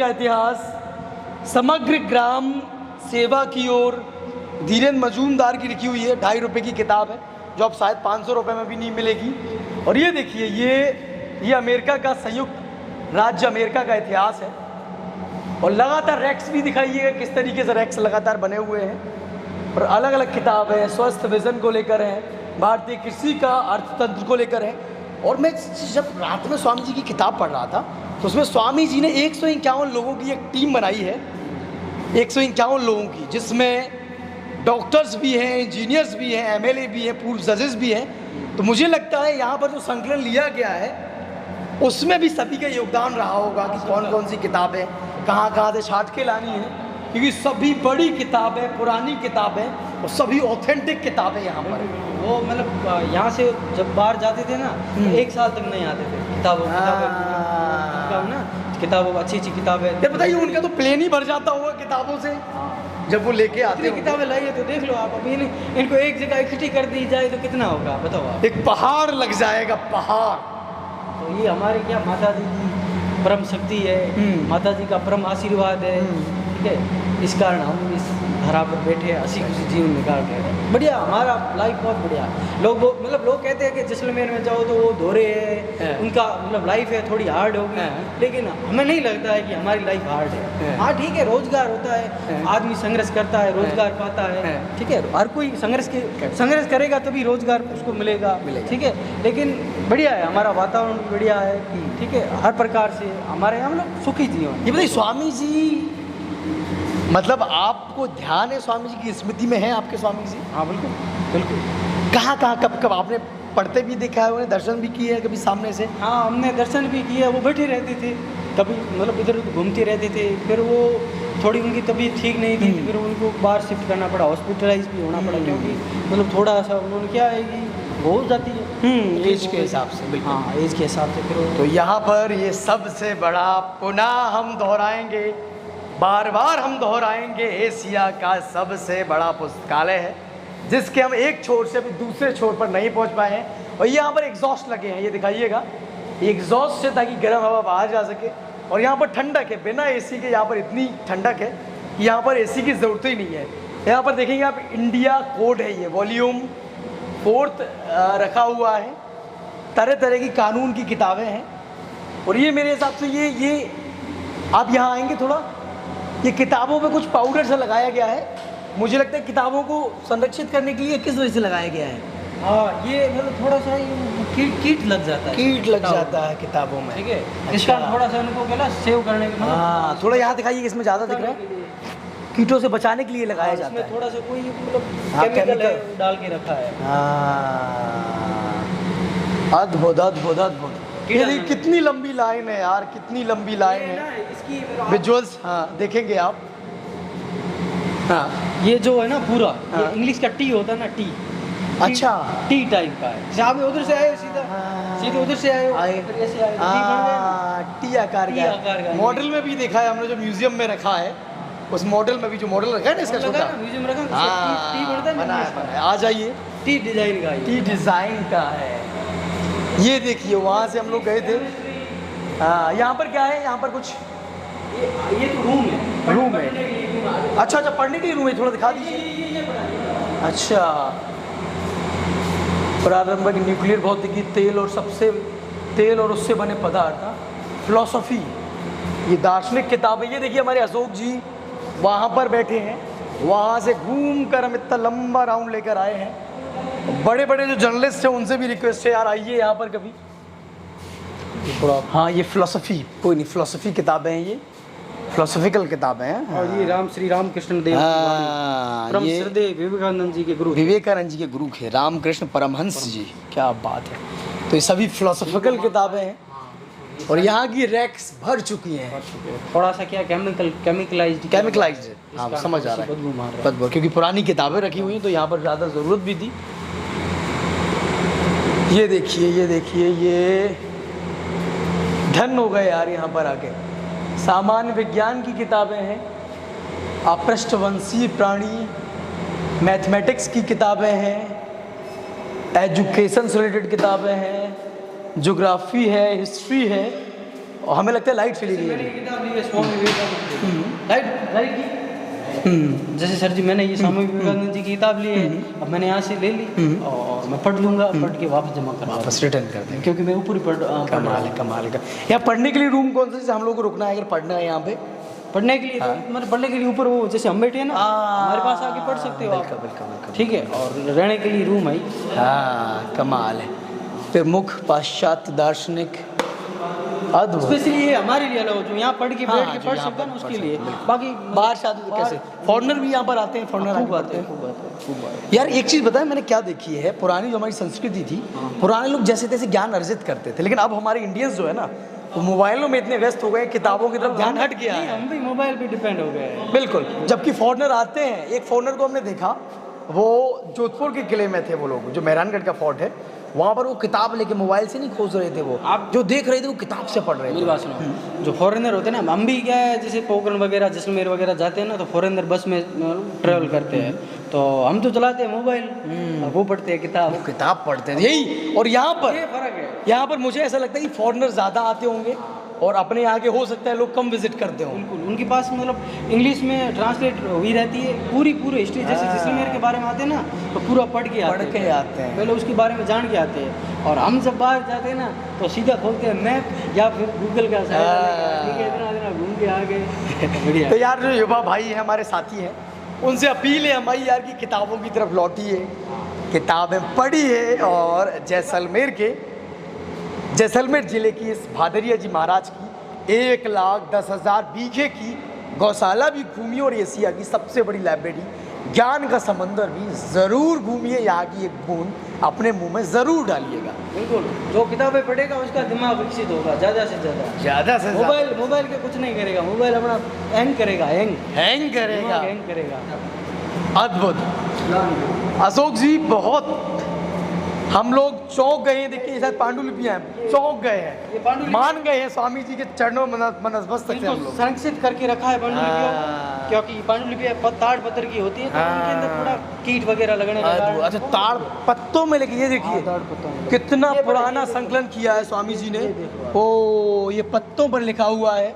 इतिहास, समग्र ग्राम सेवा की ओर धीरेन्द्र मजूमदार की लिखी हुई है, 2.5 रुपये की किताब है जो अब शायद 500 रुपये में भी नहीं मिलेगी। और ये देखिए, ये अमेरिका का, संयुक्त राज्य अमेरिका का इतिहास है। और लगातार रैक्स भी दिखाइएगा किस तरीके से रैक्स लगातार बने हुए हैं। और अलग अलग किताबें हैं, स्वस्थ विजन को लेकर है, भारतीय कृषि का अर्थतंत्र को लेकर है। और मैं जब रात में स्वामी जी की किताब पढ़ रहा था तो उसमें स्वामी जी ने 151 लोगों की एक टीम बनाई है, 151 लोगों की, जिसमें डॉक्टर्स भी हैं, इंजीनियर्स भी हैं, एमएलए भी हैं, पूर्व जजेस भी हैं। तो मुझे लगता है यहाँ पर जो संकलन लिया गया है उसमें भी सभी का योगदान रहा होगा कि कौन कौन सी किताबें कहाँ से छाट के लानी है, क्योंकि सभी बड़ी किताबें, पुरानी किताबें और सभी ऑथेंटिक किताबें यहाँ पर हैं। वो मतलब यहाँ से जब बाहर जाते थे ना तो 1 साल तक नहीं आते थे। किताबों ना, किताबों अच्छी किताबें। यार बताइए, उनका तो प्लेन ही भर जाता होगा किताबों से जब वो लेके आते हैं। किताबें लाइए तो देख लो आप, अभी इनको एक जगह इकट्ठी कर दी जाए तो कितना होगा बताओ आप। एक पहाड़ लग जाएगा, पहाड़। तो ये हमारे क्या माता जी की परम शक्ति है, माता जी का परम आशीर्वाद है, ठीक है। इस कारण हम इस धरा पर बैठे हंसी खुशी जीवन निकाल रहे हैं। बढ़िया, हमारा लाइफ बहुत बढ़िया। लोग कहते हैं कि जैसलमेर में जाओ तो वो धोरे है, उनका मतलब लाइफ है थोड़ी हार्ड होगी, लेकिन हमें नहीं लगता है कि हमारी लाइफ हार्ड है। हाँ ठीक है, रोजगार होता है, आदमी संघर्ष करता है, रोजगार पाता है, ठीक है। हर कोई संघर्ष करेगा तभी रोजगार उसको मिलेगा, ठीक है। लेकिन बढ़िया है, हमारा वातावरण बढ़िया है, ठीक है। हर प्रकार से हमारे यहाँ मतलब सुखी जीवन। ये बताइए, स्वामी जी मतलब आपको ध्यान है स्वामी जी की स्मृति में है आपके स्वामी जी? हाँ बिल्कुल बिल्कुल। कहाँ कब आपने पढ़ते भी देखा है, उन्हें दर्शन भी किए हैं कभी सामने से? हाँ हमने दर्शन भी किया। वो बैठे रहते थे, कभी मतलब इधर उधर घूमते रहते थे, फिर वो थोड़ी उनकी तबीयत ठीक नहीं थी, फिर उनको बाहर शिफ्ट करना पड़ा, हॉस्पिटलाइज भी होना पड़ा, क्योंकि मतलब थोड़ा सा उन्होंने क्या है कि हो जाती है एज के हिसाब से, बिल्कुल। हाँ एज के हिसाब से। फिर तो यहाँ पर ये सबसे बड़ा, पुनः हम दोहराएंगे, बार बार हम दोहराएंगे, एशिया का सबसे बड़ा पुस्तकालय है, जिसके हम एक छोर से अभी दूसरे छोर पर नहीं पहुँच पाए हैं। और यहाँ पर एग्जॉस्ट लगे हैं, ये दिखाइएगा, एग्जॉस्ट से, ताकि गर्म हवा बाहर जा सके। और यहाँ पर ठंडक है, बिना एसी के यहाँ पर इतनी ठंडक है कि यहाँ पर एसी की ज़रूरत ही नहीं है। यहाँ पर देखेंगे आप, इंडिया कोड है, ये वॉल्यूम 4 रखा हुआ है, तरह तरह की कानून की किताबें हैं। और ये मेरे हिसाब से ये आप यहाँ आएंगे थोड़ा, ये किताबों पे कुछ पाउडर सा लगाया गया है, मुझे लगता है किताबों को संरक्षित करने के लिए किस वजह से लगाया गया है। हाँ ये मतलब थोड़ा सा कीट लग जाता है, कीट लग जाता है किताबों में, ठीक है। अच्छा। इसका थोड़ा सा उनको क्या सेव करने के, हाँ थोड़ा यहाँ दिखाइए, इसमें ज़्यादा दिख रहा है, कीटों से बचाने के लिए लगाया जाता है। थोड़ा सा कोई मतलब हाँ, केमिकल केमिकल डाल के रखा है। हाँ, अद्भुत अद्भुत अद्भुत। ये देखिए कितनी लंबी लाइन है यार, कितनी लंबी लाइन है। इसकी विजुअल्स हाँ देखेंगे आप। हाँ ये जो है ना पूरा, हाँ। ये इंग्लिश का टी होता है ना, टी, अच्छा, टी टाइप का है। जैसे आप उधर से आए हो सीधा, हाँ। सीधे उधर से आए हो, आए। फिर ऐसे आए, टी बन गया। टी आकार टी आकार का का। मॉडल में भी देखा है हमने, जो म्यूजियम में रखा है, उस मॉडल में भी जो मॉडल रखा है ना इसका लगा छोटा, ना, म्यूजियम रखा ना, हाँ टी बनता है ना, बना है। आ जाइए, टी डिजाइन का है। टी डिज़ाइन का है। ये देखिए, वहाँ से हम लोग गए थे। हाँ, यहाँ पर क्या है, यहाँ पर कुछ ये तो रूम है, रूम है। अच्छा अच्छा, पढ़ने के लिए रूम है, थोड़ा दिखा दीजिए। अच्छा, प्रारंभिक न्यूक्लियर भौतिकी, तेल और उससे बने पदार्थ, फिलॉसफी, ये दार्शनिक किताब है। ये देखिए हमारे अशोक जी वहाँ पर बैठे हैं, वहाँ से घूम कर हम इतना लंबा राउंड लेकर आए हैं। बड़े बड़े जो जर्नलिस्ट हैं उनसे भी रिक्वेस्ट है, यार आइए यहाँ पर कभी थोड़ा। हाँ ये फिलॉसफी, कोई नहीं, फिलॉसफी किताबें हैं, ये फिलोसॉफिकल किताबें हैं। और ये श्री रामकृष्ण देव हाँ, ये विवेकानंद जी के गुरु, विवेकानंद जी के गुरु थे रामकृष्ण परमहंस जी, क्या बात है। तो ये सभी फिलोसॉफिकल किताबें हैं और यहाँ की रैक्स भर चुकी हैं। थोड़ा सा क्या केमिकलाइज्ड, हाँ समझ आ रहा है, बदबू, क्योंकि पुरानी किताबें रखी हुई हैं तो यहाँ पर ज़्यादा ज़रूरत भी थी। ये देखिए ये धन हो गए यार यहाँ पर आके। सामान्य विज्ञान की किताबें हैं, अपृष्ठवंशीय प्राणी, मैथमेटिक्स की किताबें हैं, एजुकेशन से रिलेटेड किताबें हैं, ज्योग्राफी है, हिस्ट्री है, और हमें लगता है लाइट चली गई है। जैसे सर जी मैंने ये स्वामी विवेकानंद जी की किताब ली है, अब मैंने यहाँ से ले ली और मैं पढ़ लूँगा, पढ़ के वापस जमा कर, वापस रिटर्न कर देंगे, क्योंकि मैं ऊपर ही कमाल का। यहाँ पढ़ने के लिए रूम कौन सा, जैसे हम लोग को रुकना है अगर पढ़ना है यहाँ पे पढ़ने के लिए, मतलब पढ़ने के लिए ऊपर वो जैसे हम बैठे हैं ना, हमारे पास आके पढ़ सकते हो आप, बिल्कुल, ठीक है। और रहने के लिए रूम है। हाँ कमाल है। फिर मुख्य पाश्चात्य दार्शनिक, अद्भुत, स्पेशली ये हमारे लिए अलग, जो यहाँ पढ़ के बैठ के पढ़ सकता है ना, उसके लिए। बाकी बाहर शादी कैसे, फॉरनर भी यहाँ पर आते हैं, फॉरनर खूब आते हैं। यार एक चीज़ बताएं, मैंने क्या देखी है, पुरानी जो हमारी संस्कृति थी, पुराने लोग जैसे तैसे ज्ञान अर्जित करते थे, लेकिन अब हमारे इंडियंस जो है ना, वो मोबाइलों में इतने व्यस्त हो गए, किताबों की तरफ ध्यान हट गया है। हम भी मोबाइल पे डिपेंड हो गए हैं। बिल्कुल, जबकि फॉरनर आते हैं। एक फॉरनर को हमने देखा, वो जोधपुर के किले में थे वो लोग, जो मेहरानगढ़ का फोर्ट है, वहाँ पर वो किताब लेके मोबाइल से नहीं खोज रहे थे, वो आप जो देख रहे थे वो किताब से पढ़ रहे थे। मेरी बात सुनो, जो फॉरेनर होते हैं ना, हम भी क्या है, जैसे पोखरण वगैरह जैसलमेर वगैरह जाते हैं ना, तो फॉरेनर बस में ट्रेवल करते हैं, तो हम तो चलाते हैं मोबाइल, वो पढ़ते हैं किताब, वो किताब पढ़ते हैं, यही। और यहाँ पर ये फर्क है। यहाँ पर मुझे ऐसा लगता है कि फॉरनर ज़्यादा आते होंगे और अपने यहाँ के हो सकता है लोग कम विजिट करते हों। बिल्कुल, उनके पास मतलब इंग्लिश में ट्रांसलेट हुई रहती है पूरी हिस्ट्री, जैसे जैसलमेर के बारे में आते हैं ना, तो पूरा पढ़ के आते हैं, पहले उसके बारे में जान के आते हैं। और हम जब बाहर जाते हैं ना, तो सीधा खोलते हैं मैप या फिर गूगल का साइट, ठीक है, इतना घूम के आ गए। बढ़िया। तो यार जो युवा भाई हैं, हमारे साथी हैं, उनसे अपील है हमारी यार कि किताबों की तरफ लौटिए, किताबें पढ़िए। और जैसलमेर जिले की इस भादरिया जी महाराज की 1,10,000 बीघे की गौशाला भी घूमिए और एशिया की सबसे बड़ी लाइब्रेरी ज्ञान का समंदर भी ज़रूर घूमिए। यहाँ की एक बूंद अपने मुंह में ज़रूर डालिएगा। बिल्कुल, जो किताबें पढ़ेगा उसका दिमाग विकसित होगा ज़्यादा से ज़्यादा। से मोबाइल के कुछ नहीं करेगा, मोबाइल अपना हैंग करेगा, हैंग करेगा। हैंग करेगा। अद्भुत। अशोक जी बहुत हम लोग चौंक गए हैं, देखिए शायद पांडुलिपियां हैं, चौंक गए हैं, मान गए हैं स्वामी जी के चरणों में नतमस्तक हैं हम लोग। संरक्षित करके रखा है पांडुलिपियों को, क्योंकि पांडुलिपियां ताड़ पत्थर की होती है तो उनके अंदर थोड़ा कीट वगैरह लगने लगा है। अच्छा, ताड़ पत्तों में, लेकिन ये देखिए ताड़ पत्तों में कितना पुराना संकलन किया है स्वामी जी ने। ओ, ये पत्तों पर लिखा हुआ है,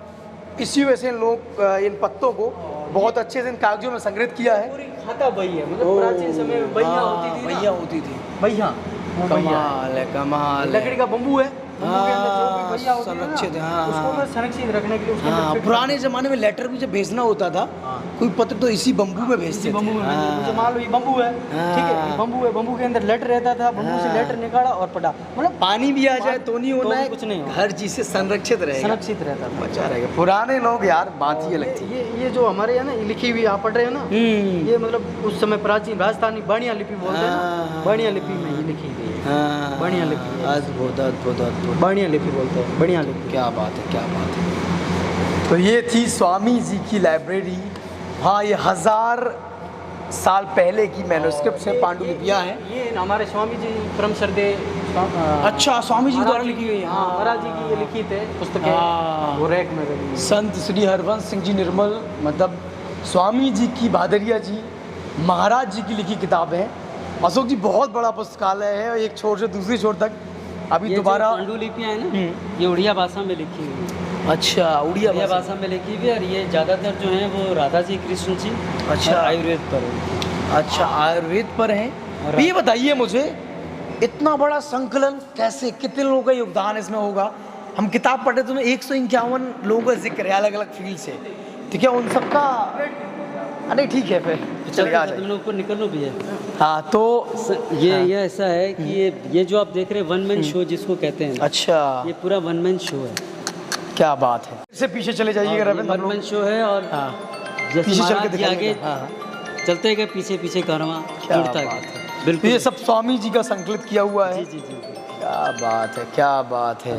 इसी वजह से लोग इन पत्तों को बहुत अच्छे से इन कागजों में संग्रहित किया है। पूरी खाता बही है, मतलब प्राचीन समय में बहियां होती थी, बहियां होती थी। बहियां कमाल है, कमाल है। लकड़ी का बम्बू है, बम्बू के अंदर जो भी बहियां होती है ना, संरक्षित है, हाँ, उसको मैं संरक्षित रखने के लिए उसके अंदर फिट पुराने जमाने में लेटर भी जब भेजना होता था, कोई पत्र तो इसी बम्बू में भेजते थे। बम्बू में मुझे मान लो ये बम्बू है, ठीक है, ये बम्बू है, बम्बू के अंदर लेटर रहता था, बम्बू से लेटर निकाला और पढ़ा, मतलब पानी भी आ जाए तो नहीं होना है, कुछ नहीं होगा, हर चीज से संरक्षित रहेगा, संरक्षित रहता था। बचा रहेगा। पुराने लोग यार बात ही अलग थी। ये जो हमारे यहाँ ना ये लिखी हुई आप पढ़ रहे हो ना, ये मतलब उस समय प्राचीन राजस्थानी बाणिया लिपि बोलते हैं ना, बाणिया लिपि में ये लिखी हुई है, बाणिया लिपि, अद्भुत अद्भुत अद्भुत, बाणिया लिपि बोलते हैं, बढ़िया लिपि। क्या बात है, क्या बात है। तो ये थी स्वामी जी की लाइब्रेरी। हाँ, ये 1000 साल पहले की मैन्युस्क्रिप्ट्स हैं, पांडुलिपियां हैं। ये हमारे स्वामी जी परम श्रद्धेय अच्छा, स्वामी जी द्वारा लिखी गई। हाँ, महाराज जी की ये लिखी थे पुस्तकें, वो रैक में लगी। संत श्री हरवंश सिंह जी निर्मल, मतलब स्वामी जी की, भादरिया जी महाराज जी की लिखी किताबें हैं। अशोक जी बहुत बड़ा पुस्तकालय है, एक छोर से दूसरी छोर तक। अभी दोबारा पांडुलिपियां है ना, ये उड़िया भाषा में लिखी हुई है। अच्छा, उड़िया भाषा में लिखी हुई है, और ये ज़्यादातर जो है वो राधा जी, कृष्ण जी, अच्छा, आयुर्वेद पर है। अच्छा, आयुर्वेद पर हैं। तो ये बताइए मुझे, इतना बड़ा संकलन कैसे, कितने लोगों का योगदान इसमें होगा? हम किताब पढ़े तो 151 लोगों का जिक्र है अलग अलग फील्ड से, ठीक है, उन सबका नहीं, ठीक है, फिर चलिए आ जाइए, ऊपर निकलना भी है। हाँ, तो ये ऐसा है कि ये जो आप देख रहे हैं वन मैन शो जिसको कहते हैं, अच्छा, ये पूरा वन मैन शो है। क्या बात है। इससे पीछे चले जाइएगा रविंद्र, वन मैन शो है, और पीछे चल के आगे चलते गए, पीछे पीछे कारवां जुड़ता गया। बिल्कुल, ये सब स्वामी जी का संकलित किया हुआ है। जी। क्या बात है, क्या बात है।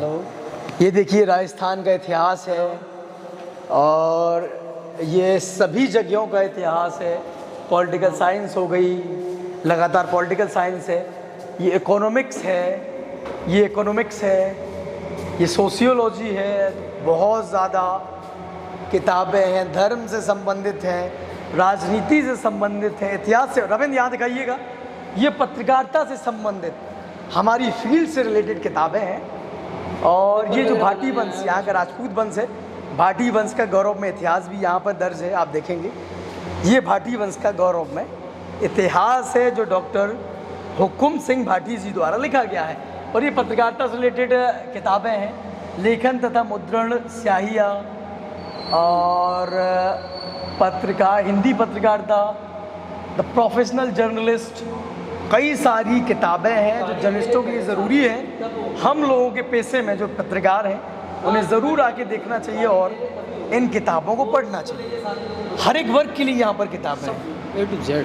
ये देखिए राजस्थान का इतिहास है, और ये सभी जगहों का इतिहास है। पॉलिटिकल साइंस हो गई, लगातार पॉलिटिकल साइंस है, ये इकोनॉमिक्स है, ये सोशियोलॉजी है, बहुत ज़्यादा किताबें हैं, धर्म से संबंधित हैं, राजनीति से संबंधित है, इतिहास से। रविंद्र यहाँ दिखाइएगा, ये पत्रकारिता से संबंधित हमारी फील्ड से रिलेटेड किताबें हैं। और ये जो भाटी वंश, यहाँ का राजपूत वंश है, भाटी वंश का गौरवमय इतिहास भी यहाँ पर दर्ज है, आप देखेंगे। ये भाटी वंश का गौरवमय इतिहास है जो डॉक्टर हुकुम सिंह भाटी जी द्वारा लिखा गया है। और ये पत्रकारिता से रिलेटेड किताबें हैं, लेखन तथा मुद्रण, स्याहियाँ और पत्रकार, हिंदी पत्रकारिता, द प्रोफेशनल जर्नलिस्ट, कई सारी किताबें हैं जो जर्नलिस्टों के लिए ज़रूरी है। हम लोगों के पेशे में जो पत्रकार हैं उन्हें ज़रूर आके देखना चाहिए और इन किताबों को पढ़ना चाहिए। हर एक वर्ग के लिए यहाँ पर किताबें हैं, A to Z।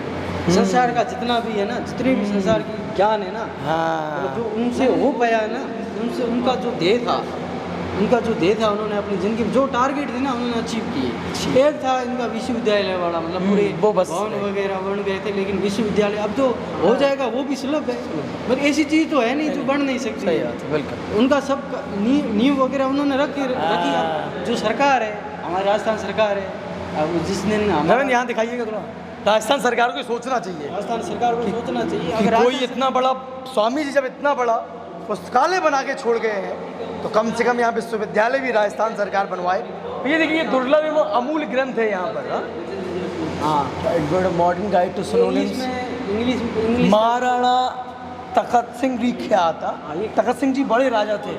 संसार का जितना भी है ना, जितने भी संसार की ज्ञान है ना, हाँ, जो उनसे हो पाया है ना, उनसे उनका जो ध्येय था, उन्होंने अपनी ज़िंदगी में जो टारगेट थे ना, उन्होंने अचीव किए। एक था इनका विश्वविद्यालय वाला, मतलब पूरे वो बस भवन वगैरह बन गए थे, लेकिन विश्वविद्यालय अब जो हो जाएगा वो भी सुलभ है, मगर ऐसी चीज़ तो है नहीं जो बन नहीं सकती। सही बात है, बिल्कुल। उनका सब नींव वगैरह उन्होंने रखी। अब जो सरकार है, हमारी राजस्थान सरकार है, अब जिस दिन रविंद्र यहाँ दिखाइएगा थोड़ा, राजस्थान सरकार को सोचना चाहिए, राजस्थान सरकार को सोचना चाहिए। कि अगर कोई इतना बड़ा, स्वामी जी जब इतना बड़ा पुस्तकालय बना के छोड़ गए हैं तो कम से कम यहाँ विश्वविद्यालय भी राजस्थान सरकार बनवाए। ये देखिए, दुर्लभ एवं अमूल्य ग्रंथ है यहाँ पर। हाँ, modern guide to synonyms, English Maharana Takhat Singh भी ख्यात था। तखत सिंह जी बड़े राजा थे,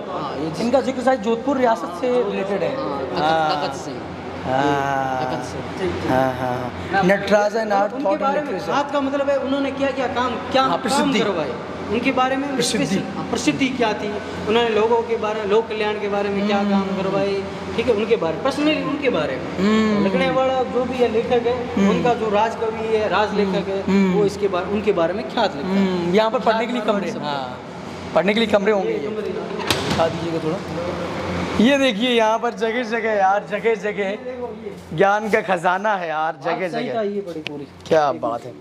इनका जिक्र शायद जोधपुर रियासत से रिलेटेड है। नटराजन आर्ट उनके बारे में हाथ का मतलब है उन्होंने क्या क्या काम करवाए, उनके बारे में प्रसिद्धि क्या थी, उन्होंने लोगों के बारे में, लोक कल्याण के बारे में क्या काम करवाए, ठीक है, उनके बारे पर्सनली उनके बारे में। लिखने वाला जो भी है लेखक है, उनका जो राज कवि है, राज लेखक है, वो इसके बारे, उनके बारे में ख्यात लिखता है। यहाँ पर पढ़ने के लिए कमरे, पढ़ने के लिए कमरे होंगे ये, दिखा दीजिएगा थोड़ा। ये देखिए यहाँ पर जगह जगह यार, जगह जगह ज्ञान का खजाना है यार, जगह जगह। ये बड़ी पूरी क्या बात है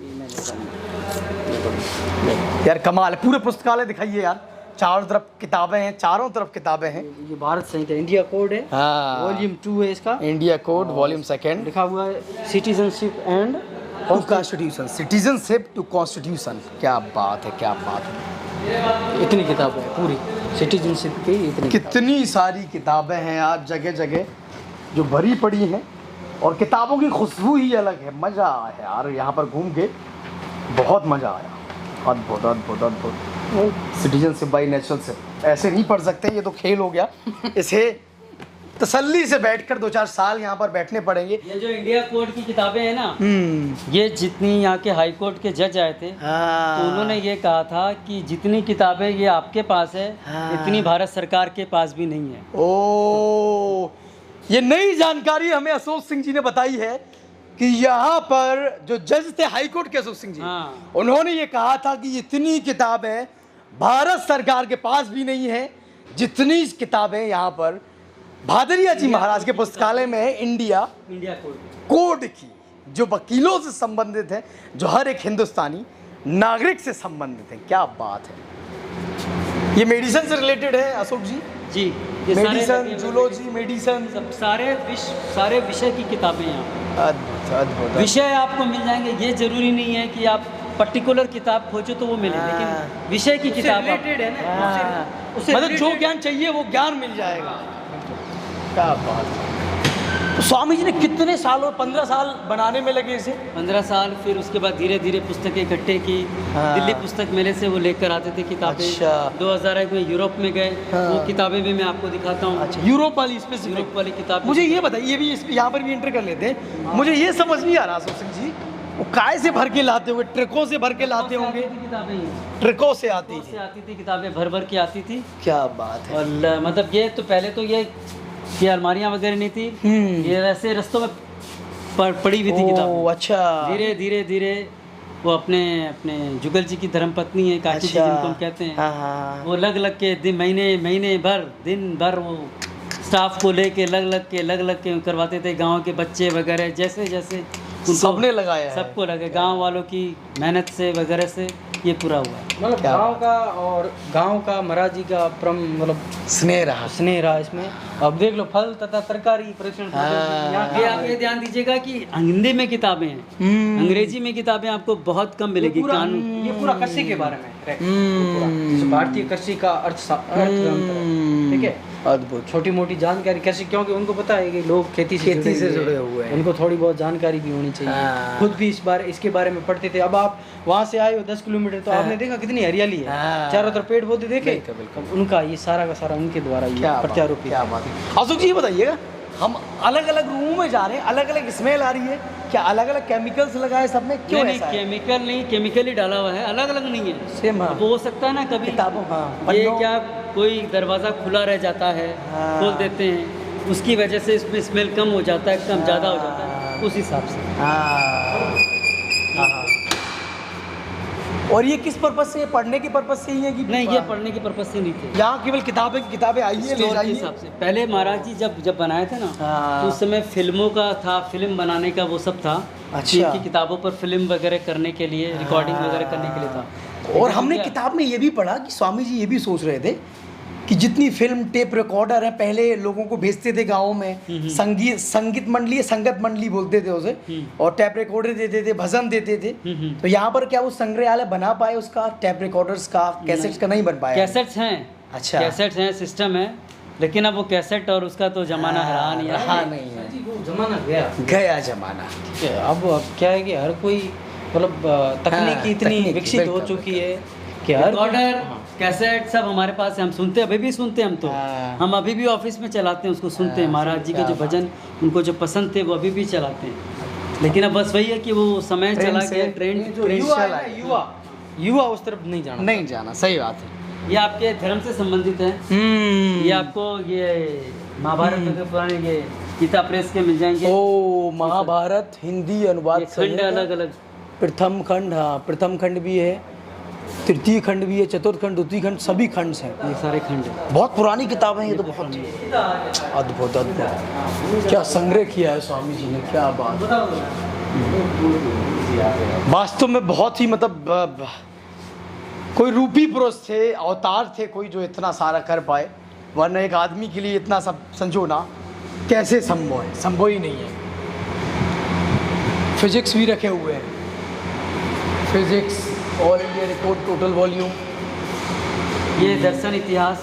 यार, कमाल है। पूरे पुस्तकालय दिखाइए यार, चारों तरफ किताबें हैं, चारों तरफ किताबें हैं। ये भारत संहिता इंडिया कोड है, हाँ, वॉल्यूम 2 है इसका, इंडिया कोड वॉल्यूम 2 लिखा हुआ है citizenship and constitution, citizenship to constitution. क्या बात है, क्या बात है। इतनी किताबें हैं पूरी सिटीजनशिप की, इतनी कितनी सारी किताबें हैं यार, जगह जगह जो भरी पड़ी हैं, और किताबों की खुशबू ही अलग है। मज़ा आया यार यहाँ पर घूम के, बहुत मज़ा आया। अद्भुत अद्भुत अद्भुत। सिटीजनशिप बाई नेचुरलशिप ऐसे नहीं पढ़ सकते, ये तो खेल हो गया। इसे तसल्ली से बैठकर 2-4 साल यहाँ पर बैठने पड़ेंगे। ये जो इंडिया कोर्ट की किताबें हैं ना, ये जितनी यहाँ के हाई कोर्ट के जज आए थे, तो उन्होंने ये कहा था कि जितनी किताबें ये आपके पास है, इतनी भारत सरकार के पास भी नहीं है। ओ, ये नई जानकारी हमें अशोक सिंह जी ने बताई है कि यहाँ पर जो जज थे हाई कोर्ट के अशोक सिंह जी, उन्होंने ये कहा था कि इतनी किताबें भारत सरकार के पास भी नहीं है जितनी किताबें यहाँ पर भादरिया जी महाराज के पुस्तकालय में है, इंडिया कोड की, जो वकीलों से संबंधित है, जो हर एक हिंदुस्तानी नागरिक से संबंधित है। क्या बात है। ये मेडिसिन से रिलेटेड है अशोक जी? जी, ये मेडिसिन, जूलॉजी, मेडिसिन, सब सारे विषय की किताबें यहाँ। अद्भुत अद्भुत। विषय आपको मिल जाएंगे, ये जरूरी नहीं है कि आप पर्टिकुलर किताब खोजो तो वो मिले, लेकिन विषय की किताब रिलेटेड है ना, मतलब जो ज्ञान चाहिए वो ज्ञान मिल जाएगा। क्या बात है। तो स्वामी जी ने कितने सालों, 15 साल बनाने में लगे इसे? 15 साल, फिर उसके बाद धीरे धीरे पुस्तकें इकट्ठे की। दिल्ली पुस्तक मेले से वो लेकर आते थे किताबें। अच्छा। 2001 में यूरोप में गए, वो किताबें भी मैं आपको दिखाता हूँ। अच्छा, यूरोप वाली स्पेसिफिक यूरोप वाली किताब। मुझे ये बताइए, ये भी यहाँ पर भी एंटर कर लेते हैं। मुझे ये समझ नहीं आ रहा अशोक सिंह जी, वो काय से भर के लाते होंगे? ट्रकों से भर के लाते होंगे? किताबें ट्रकों से आती थी किताबें, भर भर के आती थी। क्या बात है। और मतलब ये तो पहले तो ये अलमारियाँ वगैरह नहीं थी, ये वैसे रस्तों में पड़ी हुई थी किताब। अच्छा। धीरे धीरे धीरे वो अपने जुगल जी की धर्मपत्नी है, काशी जी जिनको हम कहते हैं, वो लग के महीने भर दिन भर वो स्टाफ को लेके लग के करवाते थे। गांव के बच्चे वगैरह जैसे जैसे सबने लगाया है, सबको लगे, गांव वालों की मेहनत से वगैरह से ये पूरा हुआ। मतलब गांव का और गांव का महाराज जी का मतलब स्नेह रहा इसमें। अब देख लो, फल तथा तरकारी परीक्षण। आप ये ध्यान दीजिएगा कि हिंदी में किताबें हैं, अंग्रेजी में किताबें आपको बहुत कम मिलेगी। कानून, ये पूरा कृषि के बारे में, भारतीय कृषि का अर्थतंत्र, ठीक है, अद्भुत छोटी मोटी जानकारी कृषि, क्योंकि उनको पता है कि लोग खेती से जुड़े हुए हैं, उनको थोड़ी बहुत जानकारी भी होनी चाहिए। खुद भी इसके बारे में पढ़ते थे। अब आप वहाँ से आए हो 10 किलोमीटर, तो आपने देखा कितनी हरियाली है, चारों तरफ पेड़ पौधे देखे, उनका ये सारा का सारा उनके द्वारा प्रत्यारोपित। क्या बात है। अशोक जी बताइएगा, हम अलग अलग रूमों में जा रहे हैं, अलग अलग स्मेल आ रही है, क्या अलग अलग केमिकल्स लगाए सब में? क्यों नहीं, केमिकल नहीं, केमिकल ही डाला हुआ है, अलग अलग नहीं है, सेम है। वो हो सकता है ना कभी किताबों, ये क्या कोई दरवाज़ा खुला रह जाता है, खोल देते हैं, उसकी वजह से इसमें स्मेल कम हो जाता है, कम ज़्यादा हो जाता है, उस हिसाब से। और ये किस पर्पज से, पढ़ने के पर्पज से ही है कि नहीं? ये पढ़ने के पर्पज से नहीं थे, यहाँ केवल किताबें आई है, ले जाइए। हिसाब से पहले महाराज जी जब बनाए थे ना, तो उस समय फिल्मों का था, फिल्म बनाने का वो सब था। अच्छा। इनकी किताबों पर फिल्म वगैरह करने के लिए, रिकॉर्डिंग वगैरह करने के लिए था। और हमने किताब में ये भी पढ़ा कि स्वामी जी ये भी सोच रहे थे कि जितनी फिल्म टेप रिकॉर्डर है, पहले लोगों को भेजते थे गाँव में, संगीत मंडली बोलते थे उसे, और टेप रिकॉर्डर देते थे, भजन देते थे। तो यहाँ पर क्या वो संग्रहालय बना पाए उसका, टेप रिकॉर्डर्स का, कैसेट्स का नहीं बन पाया? कैसेट्स हैं। अच्छा, कैसेट्स हैं, सिस्टम है, लेकिन अब वो कैसेट और उसका तो जमाना रहा नहीं है, जमाना गया जमाना। अब क्या है कि हर कोई मतलब तकनीकी इतनी विकसित हो चुकी है कि हर रिकॉर्डर, कैसेट सब हमारे पास है, हम सुनते हैं, अभी भी सुनते हैं हम तो। हम अभी भी ऑफिस में चलाते हैं, उसको सुनते हैं। महाराज जी के जो भजन उनको जो पसंद थे वो अभी भी चलाते हैं। लेकिन अब बस वही है कि वो समय चला गया, ट्रेंड, युवा उस तरफ नहीं जाना। सही बात है। ये आपके धर्म से संबंधित है। ये आपको ये महाभारत के पुराने ये गीता प्रेस के मिल जाएंगे। ओ, महाभारत हिंदी अनुवाद खंड अलग अलग, प्रथम खंड, हाँ प्रथम खंड भी है, तृतीय खंड भी है, चतुर्थ खंड, द्वितीय खंड, सभी खंड हैं। ये सारे खंड हैं। बहुत पुरानी किताबें हैं ये तो, बहुत अद्भुत अद्भुत। क्या संग्रह किया है स्वामी जी ने, क्या बात। वास्तव में बहुत ही मतलब कोई रूपी पुरुष थे, अवतार थे कोई जो इतना सारा कर पाए, वरना एक आदमी के लिए इतना सब संजोना कैसे संभव है, संभव ही नहीं है। फिजिक्स भी रखे हुए हैं, physics, all India record, total volume, ये दर्शन इतिहास,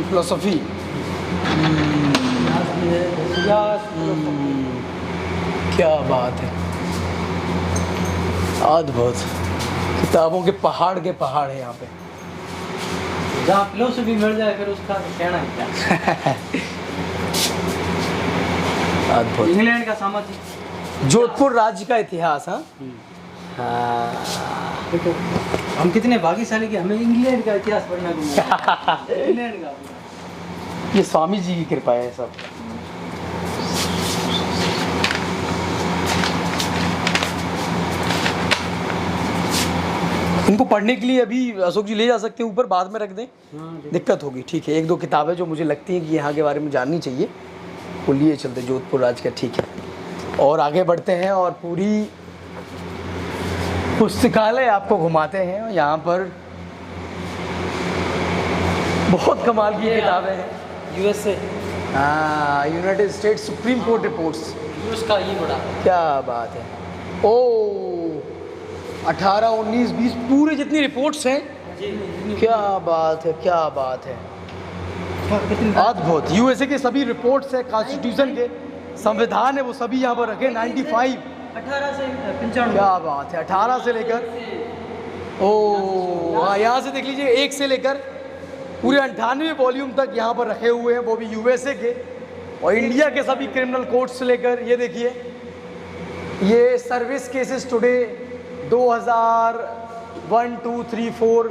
फिलोसफी, क्या बात है, अद्भुत। किताबों के पहाड़ है यहाँ पे। जहाँ फिलोसफी मिल जाए फिर उसका कहना है क्या। अद्भुत। इंग्लैंड का साम्राज्य, जोधपुर राज्य का इतिहास। हाँ देखो हम कितने भाग्यशाली कि हमें इंग्लैंड का इतिहास पढ़ना को मिला। इंग्लैंड का ये स्वामी जी की कृपा है सब। इनको पढ़ने के लिए अभी अशोक जी ले जा सकते हैं ऊपर, बाद में रख दें, दिक्कत होगी। ठीक है, एक दो किताबें जो मुझे लगती हैं कि यहाँ के बारे में जाननी चाहिए वो लिए चलते, जोधपुर राज्य का। ठीक है, और आगे बढ़ते हैं और पूरी पुस्तकालय आपको घुमाते हैं। यहाँ पर बहुत कमाल की किताबें हैं। यूएसए, हाँ, United states supreme court reports, उसका ये बड़ा क्या बात है। ओ 18, 19, 20 पूरे जितनी रिपोर्ट्स हैं, क्या बात है, क्या बात है, अद्भुत। यूएसए के सभी रिपोर्ट्स हैं, कॉन्स्टिट्यूशन के संविधान है, वो सभी यहाँ पर रखे। 95, 18 से 95, क्या बात है, 18 से लेकर, ओ हाँ, यहाँ से देख लीजिए 1 से लेकर पूरे 98 वॉल्यूम तक यहाँ पर रखे हुए हैं, वो भी यूएसए के। और इंडिया के सभी क्रिमिनल कोर्ट से लेकर, ये देखिए, ये सर्विस केसेस टुडे 2001, 2, 3, 4,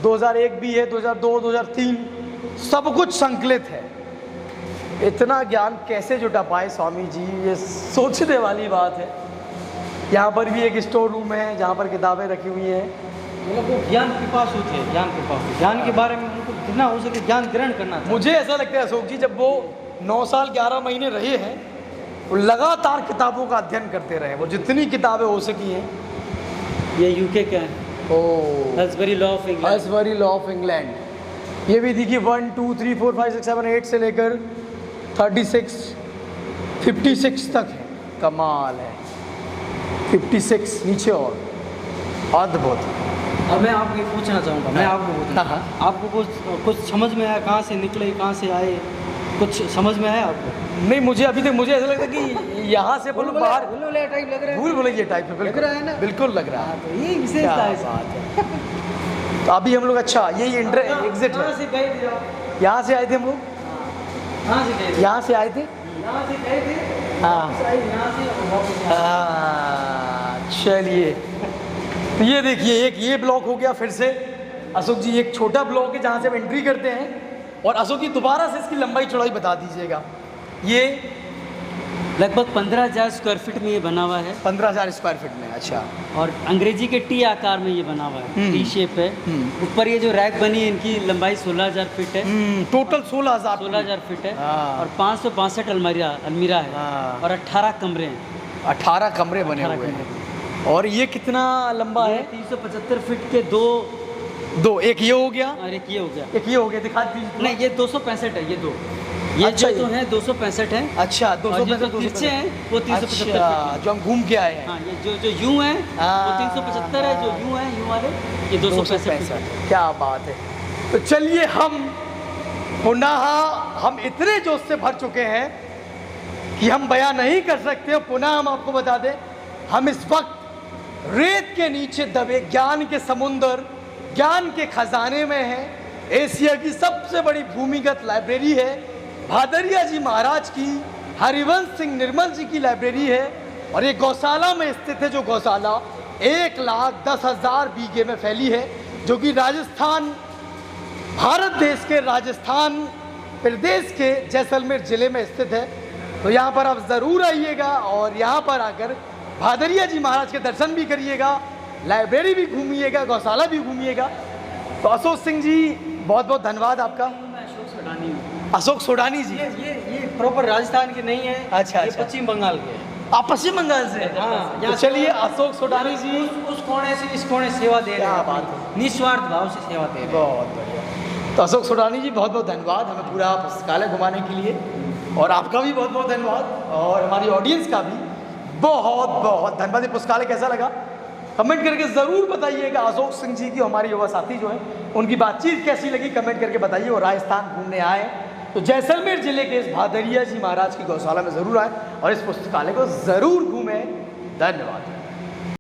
2001 भी है, 2002, 2003, सब कुछ संकलित है। इतना ज्ञान कैसे जुटा पाए स्वामी जी, ये सोचने वाली बात है। यहाँ पर भी एक स्टोर रूम है जहाँ पर किताबें रखी हुई हैं। वो ज्ञान पिपासु थे, ज्ञान के बारे में उनको जितना हो सके ज्ञान ग्रहण करना था। मुझे ऐसा लगता है अशोक जी, जब वो 9 साल 11 महीने रहे हैं, वो लगातार किताबों का अध्ययन करते रहे, वो जितनी किताबें हो सकी हैं। ये यूके का है, Halsbury law of England, Halsbury law of England. ये भी देखिए 1, 2, 3, 4, 5, 6, 7, 8 से लेकर 36, 56 तक है। कमाल है, 56 नीचे और अद्भुत। अब मैं आपको पूछना चाहूँगा, मैं आपको पूछना, आपको कुछ समझ में आया, कहाँ से निकले, कहाँ से आए, कुछ समझ में आया आपको? नहीं, मुझे अभी तक मुझे ऐसा लगता है कि यहाँ से बोलो बाहर टाइप लग रहा है, भूल भुलैया टाइप में लग रहा है ना, बिल्कुल लग रहा है। तो ये विशेषता है। तो अभी हम लोग, अच्छा ये एग्जिट है, कहाँ से गए थे आप? यहाँ से आए थे हम लोग, कहाँ से गए थे? यहाँ से आए थे, यहाँ से गए थे, हाँ यहाँ से वापस आए। हाँ, चलिए। तो ये देखिए, एक ये ब्लॉक हो गया। फिर से अशोक जी एक छोटा ब्लॉक है जहाँ से हम एंट्री करते हैं। और अशोक जी दोबारा से इसकी लंबाई चौड़ाई बता दीजिएगा। ये लगभग 15,000 स्क्वायर फीट में ये बना हुआ है। 15,000 स्क्वायर फीट में, अच्छा। और अंग्रेजी के टी आकार में ये बना हुआ है, टी शेप है। ऊपर ये जो रैक बनी है, इनकी लंबाई 16,000 फीट है। टोटल 16,000 फीट है। हाँ। और 562 अलमीरा है। हाँ। और 18 कमरे हैं। 18 कमरे बने हुए हैं। और ये कितना लंबा है? 375 फीट के दो, एक ये हो गया और एक ये हो गया, दिखा दीजिए। नहीं, ये 265 है, ये दो, ये अच्छा, जो है 265 है। अच्छा, 265 तिरछे हैं वो 375 अच्छा, जो हम घूम के आए हैं। हाँ, ये जो यूं है वो 375 है, जो यूं है, यूं वाले ये 265। क्या बात है। तो चलिए हम पुनः, हम इतने जोश से भर चुके हैं कि हम बयां नहीं कर सकते। पुनः हम आपको बता दें, हम इस वक्त रेत के नीचे दबे ज्ञान के समुंदर, ज्ञान के खजाने में हैं। एशिया की सबसे बड़ी भूमिगत लाइब्रेरी है, भादरिया जी महाराज की, हरिवंश सिंह निर्मल जी की लाइब्रेरी है। और ये गौशाला में स्थित है, जो गौशाला 1,10,000 बीघे में फैली है, जो कि राजस्थान, भारत देश के राजस्थान प्रदेश के जैसलमेर जिले में स्थित है। तो यहाँ पर आप ज़रूर आइएगा और यहाँ पर आकर भादरिया जी महाराज के दर्शन भी करिएगा लाइब्रेरी भी घूमिएगा, गौशाला भी घूमिएगा। तो अशोक सिंह जी बहुत बहुत धन्यवाद आपका। मैं अशोक सोडानी हूँ। अशोक सोडानी जी, ये प्रॉपर राजस्थान के नहीं है। अच्छा, ये अच्छा। पश्चिम बंगाल के हैं। आप पश्चिम बंगाल से हैं? हाँ, तो चलिए अशोक सोडानी जी, उस कोने से इस कोने सेवा दे रहे क्या हैं, बात अपनी निस्वार्थ भाव से सेवा दे रहे हैं। बहुत बढ़िया। तो अशोक सोडानी जी बहुत बहुत धन्यवाद हमें पूरा पुस्तकालय घुमाने के लिए, और आपका भी बहुत बहुत धन्यवाद, और हमारी ऑडियंस का भी बहुत बहुत धन्यवाद। ये पुस्तकालय कैसा लगा कमेंट करके ज़रूर बताइएगा। अशोक सिंह जी की हमारी युवा साथी जो हैं उनकी बातचीत कैसी लगी कमेंट करके बताइए। और राजस्थान घूमने आए तो जैसलमेर जिले के इस भादरिया जी महाराज की गौशाला में ज़रूर आए और इस पुस्तकालय को ज़रूर घूमें। धन्यवाद।